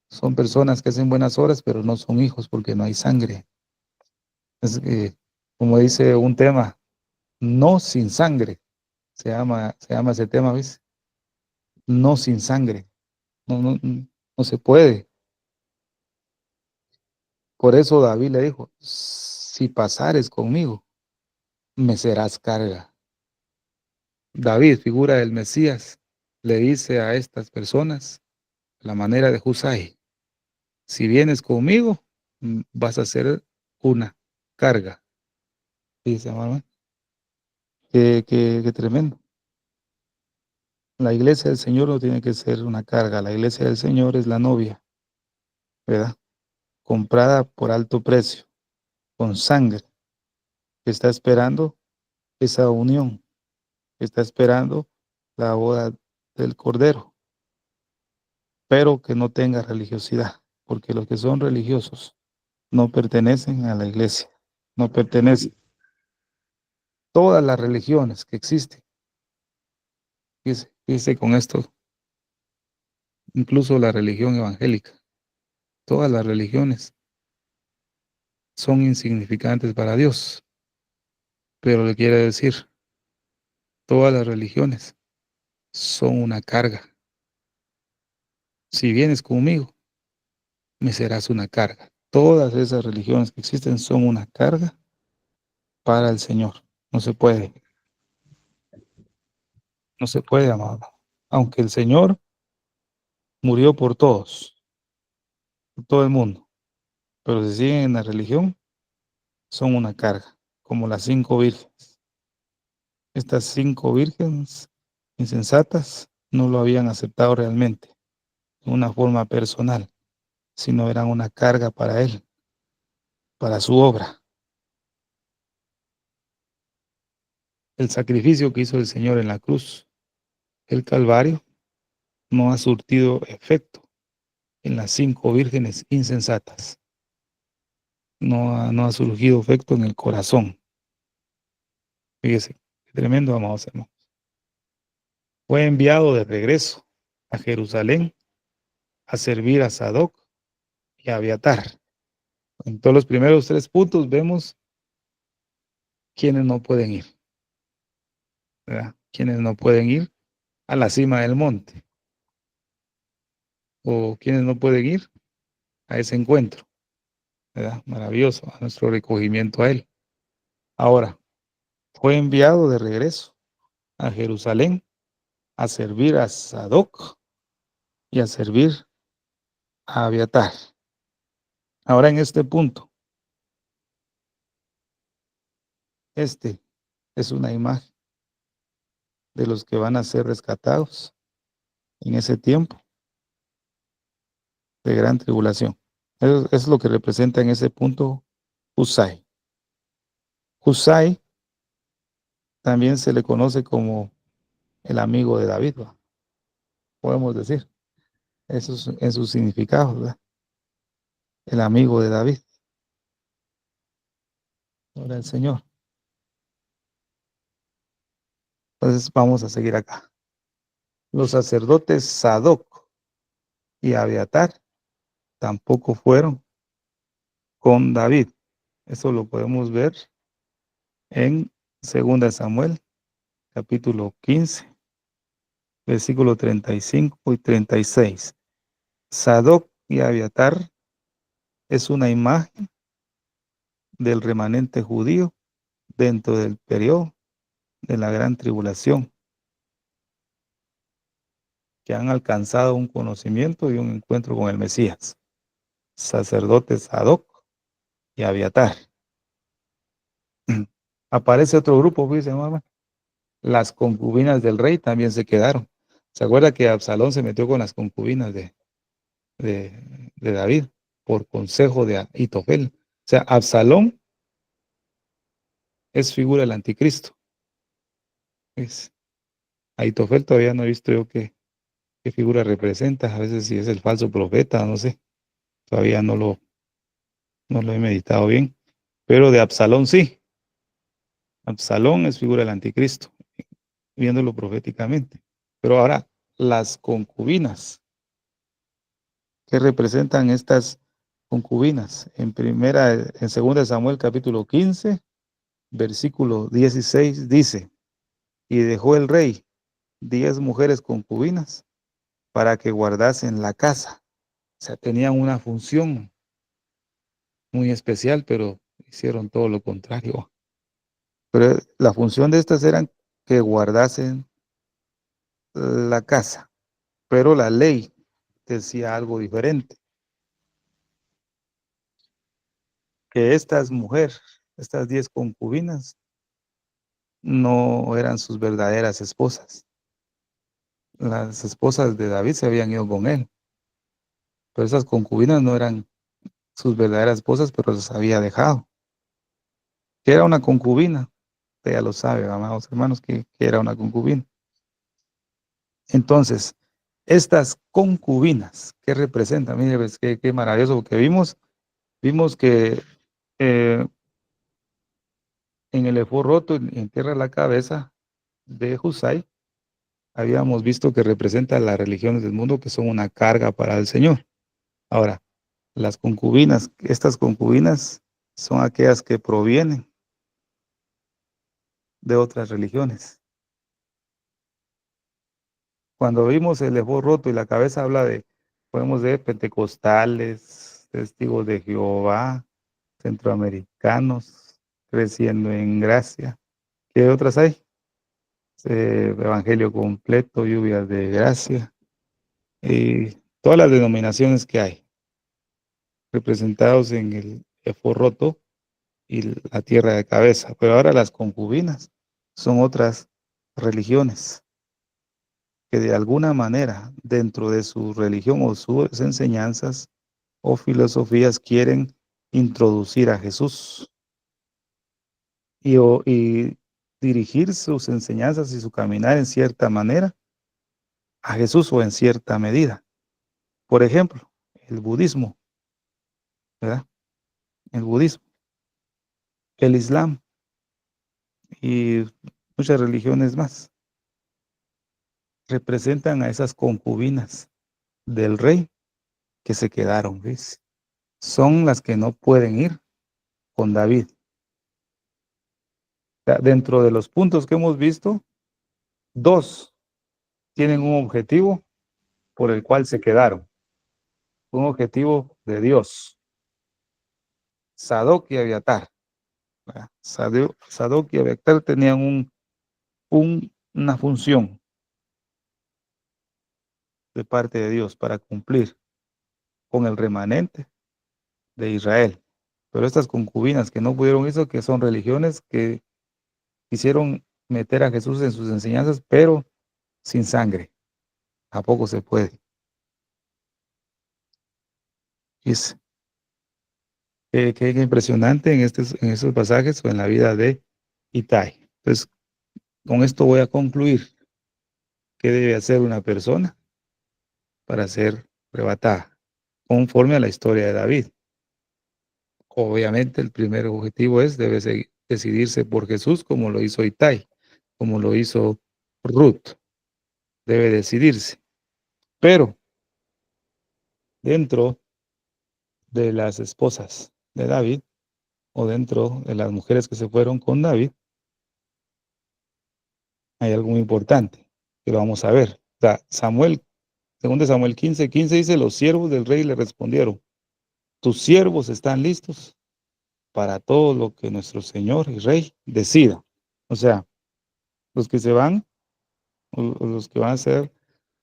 Son personas que hacen buenas obras, pero no son hijos porque no hay sangre. Es, como dice un tema, no sin sangre, se llama ese tema, ¿ves? No sin sangre, no se puede. Por eso David le dijo, si pasares conmigo, me serás carga. David, figura del Mesías, le dice a estas personas, la manera de Husai, si vienes conmigo, vas a ser una carga. Dice, mamá, qué tremendo. La iglesia del Señor no tiene que ser una carga, la iglesia del Señor es la novia, ¿verdad? Comprada por alto precio, con sangre, que está esperando esa unión, que está esperando la boda del Cordero, pero que no tenga religiosidad, porque los que son religiosos no pertenecen a la iglesia, no pertenecen. Todas las religiones que existen, dice con esto, incluso la religión evangélica, todas las religiones son insignificantes para Dios, pero le quiere decir, todas las religiones son una carga. Si vienes conmigo, me serás una carga. Todas esas religiones que existen son una carga para el Señor. No se puede, no se puede, amado. Aunque el Señor murió por todos, por todo el mundo, pero si siguen en la religión, son una carga, como las 5 vírgenes. Estas 5 vírgenes insensatas no lo habían aceptado realmente, en una forma personal, sino eran una carga para Él, para su obra. El sacrificio que hizo el Señor en la cruz, el Calvario, no ha surtido efecto en las 5 vírgenes insensatas. No ha surgido efecto en el corazón. Fíjese, qué tremendo, amados hermanos. Fue enviado de regreso a Jerusalén a servir a Sadoc y a Abiatar. En todos los primeros 3 puntos vemos quienes no pueden ir, ¿verdad? Quienes no pueden ir a la cima del monte, o quienes no pueden ir a ese encuentro, ¿verdad? Maravilloso, a nuestro recogimiento a Él. Ahora, fue enviado de regreso a Jerusalén a servir a Sadoc y a servir a Abiatar. Ahora en este punto, este es una imagen de los que van a ser rescatados en ese tiempo de gran tribulación. Eso es lo que representa en ese punto Husai. Husai también se le conoce como el amigo de David, ¿va? Podemos decir. Eso es en su significado, ¿verdad? El amigo de David. Ahora el Señor. Entonces vamos a seguir acá. Los sacerdotes Sadoc y Abiatar tampoco fueron con David. Eso lo podemos ver en 2 Samuel, capítulo 15, versículo 35 y 36. Sadoc y Abiatar es una imagen del remanente judío dentro del periodo de la gran tribulación, que han alcanzado un conocimiento y un encuentro con el Mesías. Sacerdotes Sadoc y Abiatar. Aparece otro grupo, dice mamá. Las concubinas del rey también se quedaron. ¿Se acuerda que Absalón se metió con las concubinas de David por consejo de Ahitofel? O sea, Absalón es figura del anticristo. Es, Ahitofel todavía no he visto yo qué figura representa. A veces si es el falso profeta, no sé. Todavía no lo he meditado bien. Pero de Absalón sí. Absalón es figura del anticristo, viéndolo proféticamente. Pero ahora, las concubinas, ¿qué representan estas concubinas? En 2 Samuel capítulo 15, versículo 16 dice, y dejó el rey 10 mujeres concubinas para que guardasen la casa. O sea, tenían una función muy especial, pero hicieron todo lo contrario. Pero la función de estas eran que guardasen la casa, pero la ley decía algo diferente, que estas mujeres, estas 10 concubinas, no eran sus verdaderas esposas. Las esposas de David se habían ido con él, pero esas concubinas no eran sus verdaderas esposas, pero las había dejado. ¿Qué era una concubina? Usted ya lo sabe, amados hermanos, que era una concubina. Entonces, estas concubinas, ¿qué representan? Mire, pues, qué maravilloso, porque vimos que en el efod roto, en tierra de la cabeza de Husai, habíamos visto que representa las religiones del mundo que son una carga para el Señor. Ahora, las concubinas, estas concubinas son aquellas que provienen de otras religiones. Cuando vimos el efod roto y la cabeza habla de, podemos ver pentecostales, testigos de Jehová, centroamericanos, creciendo en gracia. ¿Qué otras hay? Evangelio completo, lluvias de gracia, y todas las denominaciones que hay, representados en el efod roto y la tierra de cabeza. Pero ahora las concubinas son otras religiones que de alguna manera, dentro de su religión o sus enseñanzas o filosofías, quieren introducir a Jesús y dirigir sus enseñanzas y su caminar en cierta manera a Jesús o en cierta medida. Por ejemplo, el budismo, ¿verdad? El budismo, el islam y muchas religiones más representan a esas concubinas del rey que se quedaron, ¿ves? Son las que no pueden ir con David. O sea, dentro de los puntos que hemos visto, 2 tienen un objetivo por el cual se quedaron, un objetivo de Dios, Sadoc y Abiatar. Sadoc y Abiatar tenían una función de parte de Dios para cumplir con el remanente de Israel. Pero estas concubinas que no pudieron eso, que son religiones que quisieron meter a Jesús en sus enseñanzas, pero sin sangre. ¿A poco se puede? Es qué impresionante en estos pasajes o en la vida de Itai. Entonces, con esto voy a concluir. ¿Qué debe hacer una persona para ser arrebatada? Conforme a la historia de David. Obviamente, el primer objetivo debe decidirse por Jesús, como lo hizo Itai, como lo hizo Ruth. Debe decidirse. Pero dentro de las esposas de David, o dentro de las mujeres que se fueron con David, hay algo muy importante que lo vamos a ver. O sea, Samuel, segundo Samuel 15:15 dice, los siervos del rey le respondieron, tus siervos están listos para todo lo que nuestro Señor y Rey decida. O sea, los que se van, o los que van a ser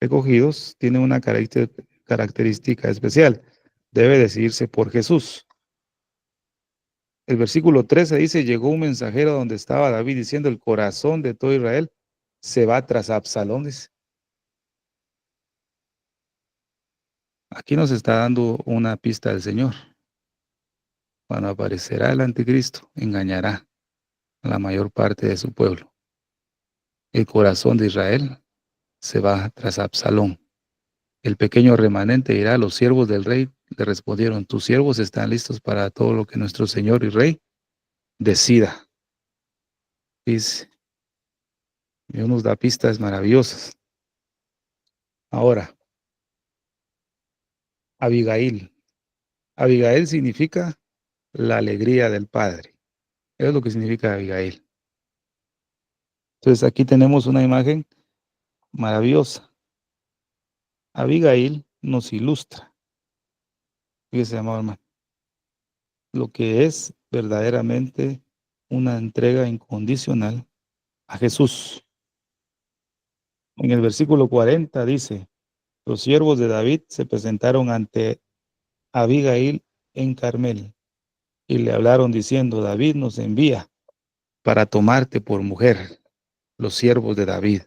recogidos, tienen una característica especial. Debe decidirse por Jesús. El versículo 13 dice, llegó un mensajero donde estaba David diciendo, el corazón de todo Israel se va tras Absalón. Aquí nos está dando una pista del Señor. Cuando aparecerá el anticristo, engañará a la mayor parte de su pueblo. El corazón de Israel se va tras Absalón. El pequeño remanente dirá, los siervos del rey le respondieron, tus siervos están listos para todo lo que nuestro Señor y Rey decida. Dice, Dios nos da pistas maravillosas. Ahora, Abigail. Abigail significa la alegría del Padre. Eso es lo que significa Abigail. Entonces aquí tenemos una imagen maravillosa. Abigail nos ilustra, fíjese, amado hermano, lo que es verdaderamente una entrega incondicional a Jesús. En el versículo 40 dice, los siervos de David se presentaron ante Abigail en Carmel y le hablaron diciendo, David nos envía para tomarte por mujer, los siervos de David.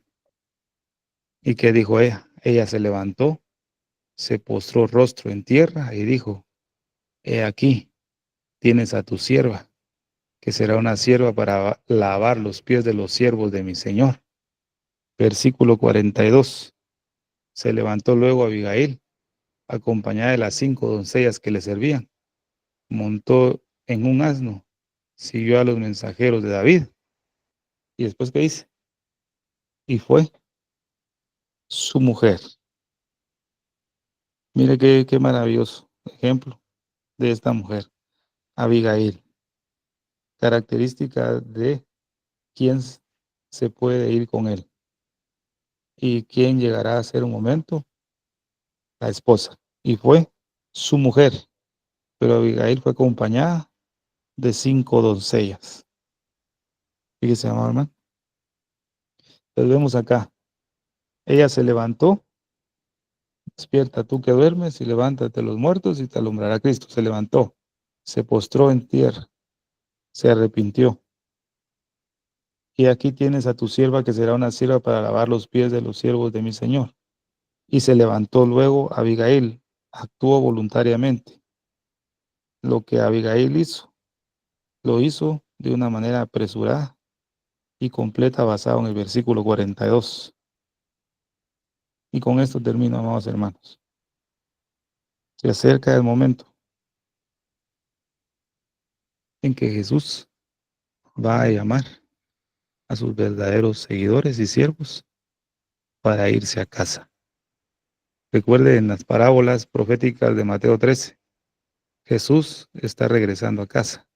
¿Y qué dijo ella? Ella se levantó, se postró rostro en tierra y dijo, he aquí, tienes a tu sierva, que será una sierva para lavar los pies de los siervos de mi señor. Versículo 42. Se levantó luego Abigail, acompañada de las 5 doncellas que le servían, montó en un asno, siguió a los mensajeros de David. ¿Y después qué dice? Y fue su mujer. Mire qué maravilloso ejemplo de esta mujer, Abigail. Característica de quién se puede ir con él y quién llegará a ser un momento la esposa. Y fue su mujer, pero Abigail fue acompañada de 5 doncellas. Fíjese, amado hermano. Entonces vemos acá, ella se levantó, despierta tú que duermes y levántate los muertos y te alumbrará Cristo. Se levantó, se postró en tierra, se arrepintió. Y aquí tienes a tu sierva que será una sierva para lavar los pies de los siervos de mi Señor. Y se levantó luego Abigail, actuó voluntariamente. Lo que Abigail hizo, lo hizo de una manera apresurada y completa basado en el versículo 42. Y con esto termino, amados hermanos. Se acerca el momento en que Jesús va a llamar a sus verdaderos seguidores y siervos para irse a casa. Recuerde en las parábolas proféticas de Mateo 13, Jesús está regresando a casa,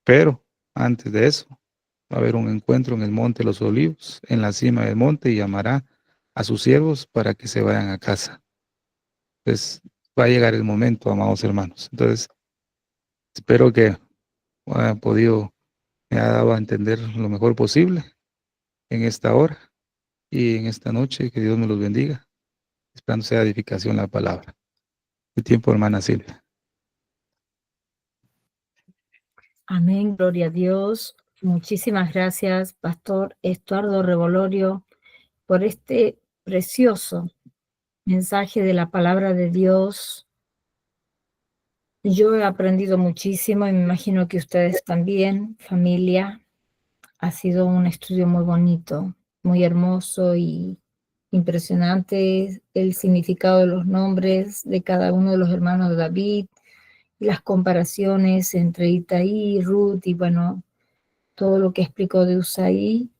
pero antes de eso va a haber un encuentro en el monte de los Olivos, en la cima del monte, y llamará a sus siervos para que se vayan a casa. Pues va a llegar el momento, amados hermanos. Entonces, espero que haya podido, me ha dado a entender lo mejor posible en esta hora y en esta noche. Que Dios me los bendiga, esperando sea edificación la palabra. El tiempo, hermana Silvia. Amén, gloria a Dios. Muchísimas gracias, Pastor Estuardo Revolorio, por este precioso mensaje de la palabra de Dios. Yo he aprendido muchísimo y me imagino que ustedes también, familia. Ha sido un estudio muy bonito, muy hermoso y impresionante el significado de los nombres de cada uno de los hermanos de David, y las comparaciones entre Itaí, Ruth y bueno, todo lo que explicó de Usaí.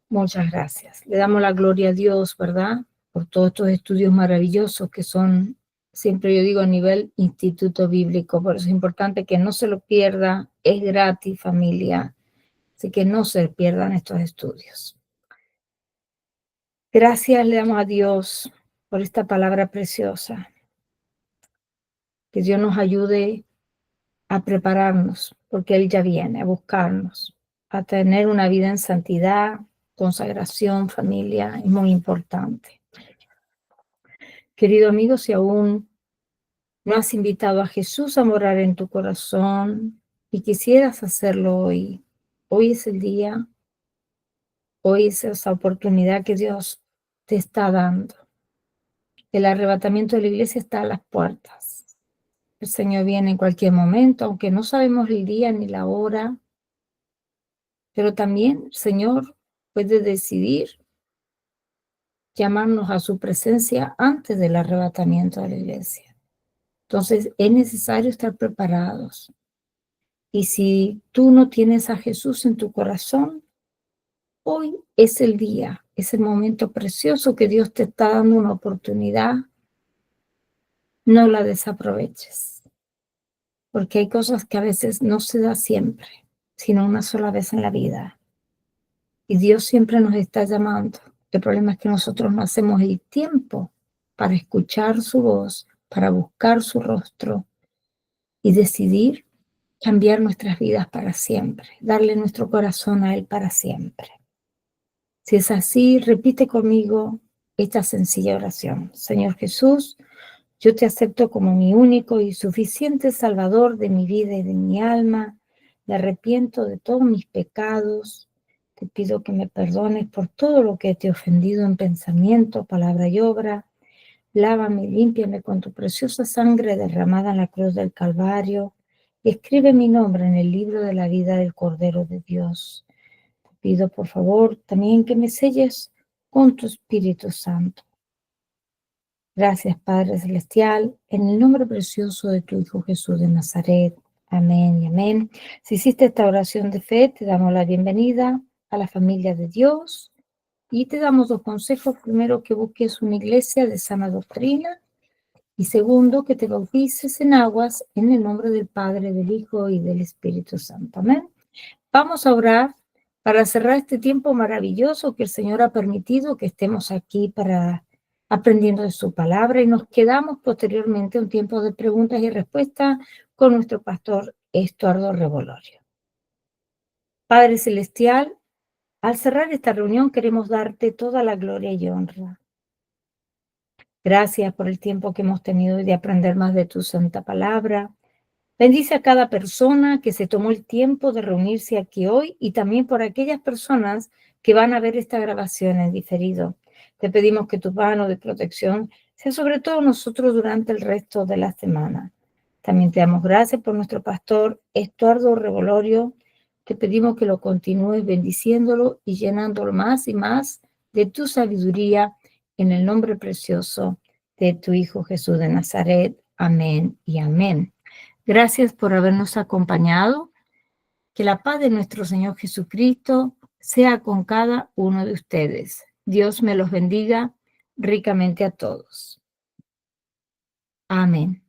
Muchas gracias. Le damos la gloria a Dios, ¿verdad? Por todos estos estudios maravillosos que son, siempre yo digo, a nivel instituto bíblico. Por eso es importante que no se lo pierda. Es gratis, familia. Así que no se pierdan estos estudios. Gracias le damos a Dios por esta palabra preciosa. Que Dios nos ayude a prepararnos, porque Él ya viene a buscarnos, a tener una vida en santidad, consagración, familia, es muy importante. Querido amigo, si aún no has invitado a Jesús a morar en tu corazón y quisieras hacerlo hoy, hoy es el día, hoy es esa oportunidad que Dios te está dando. El arrebatamiento de la iglesia está a las puertas. El Señor viene en cualquier momento, aunque no sabemos el día ni la hora, pero también el Señor puede decidir llamarnos a su presencia antes del arrebatamiento de la iglesia. Entonces es necesario estar preparados. Y si tú no tienes a Jesús en tu corazón, hoy es el día, es el momento precioso que Dios te está dando una oportunidad. No la desaproveches, porque hay cosas que a veces no se da siempre, sino una sola vez en la vida. Y Dios siempre nos está llamando. El problema es que nosotros no hacemos el tiempo para escuchar su voz, para buscar su rostro y decidir cambiar nuestras vidas para siempre, darle nuestro corazón a Él para siempre. Si es así, repite conmigo esta sencilla oración. Señor Jesús, yo te acepto como mi único y suficiente Salvador de mi vida y de mi alma. Me arrepiento de todos mis pecados. Te pido que me perdones por todo lo que te he ofendido en pensamiento, palabra y obra. Lávame y límpiame con tu preciosa sangre derramada en la cruz del Calvario y escribe mi nombre en el libro de la vida del Cordero de Dios. Te pido, por favor, también que me selles con tu Espíritu Santo. Gracias, Padre Celestial, en el nombre precioso de tu Hijo Jesús de Nazaret. Amén y amén. Si hiciste esta oración de fe, te damos la bienvenida a la familia de Dios y te damos dos consejos. Primero, que busques una iglesia de sana doctrina y segundo, que te bautices en aguas en el nombre del Padre, del Hijo y del Espíritu Santo. Amén. Vamos a orar para cerrar este tiempo maravilloso que el Señor ha permitido que estemos aquí para aprendiendo de su palabra y nos quedamos posteriormente un tiempo de preguntas y respuestas con nuestro pastor Estuardo Revolorio. Padre Celestial, al cerrar esta reunión queremos darte toda la gloria y honra. Gracias por el tiempo que hemos tenido de aprender más de tu santa palabra. Bendice a cada persona que se tomó el tiempo de reunirse aquí hoy y también por aquellas personas que van a ver esta grabación en diferido. Te pedimos que tu mano de protección sea sobre todo nosotros durante el resto de la semana. También te damos gracias por nuestro pastor Estuardo Revolorio. Te pedimos que lo continúes bendiciéndolo y llenándolo más y más de tu sabiduría en el nombre precioso de tu Hijo Jesús de Nazaret. Amén y amén. Gracias por habernos acompañado. Que la paz de nuestro Señor Jesucristo sea con cada uno de ustedes. Dios me los bendiga ricamente a todos. Amén.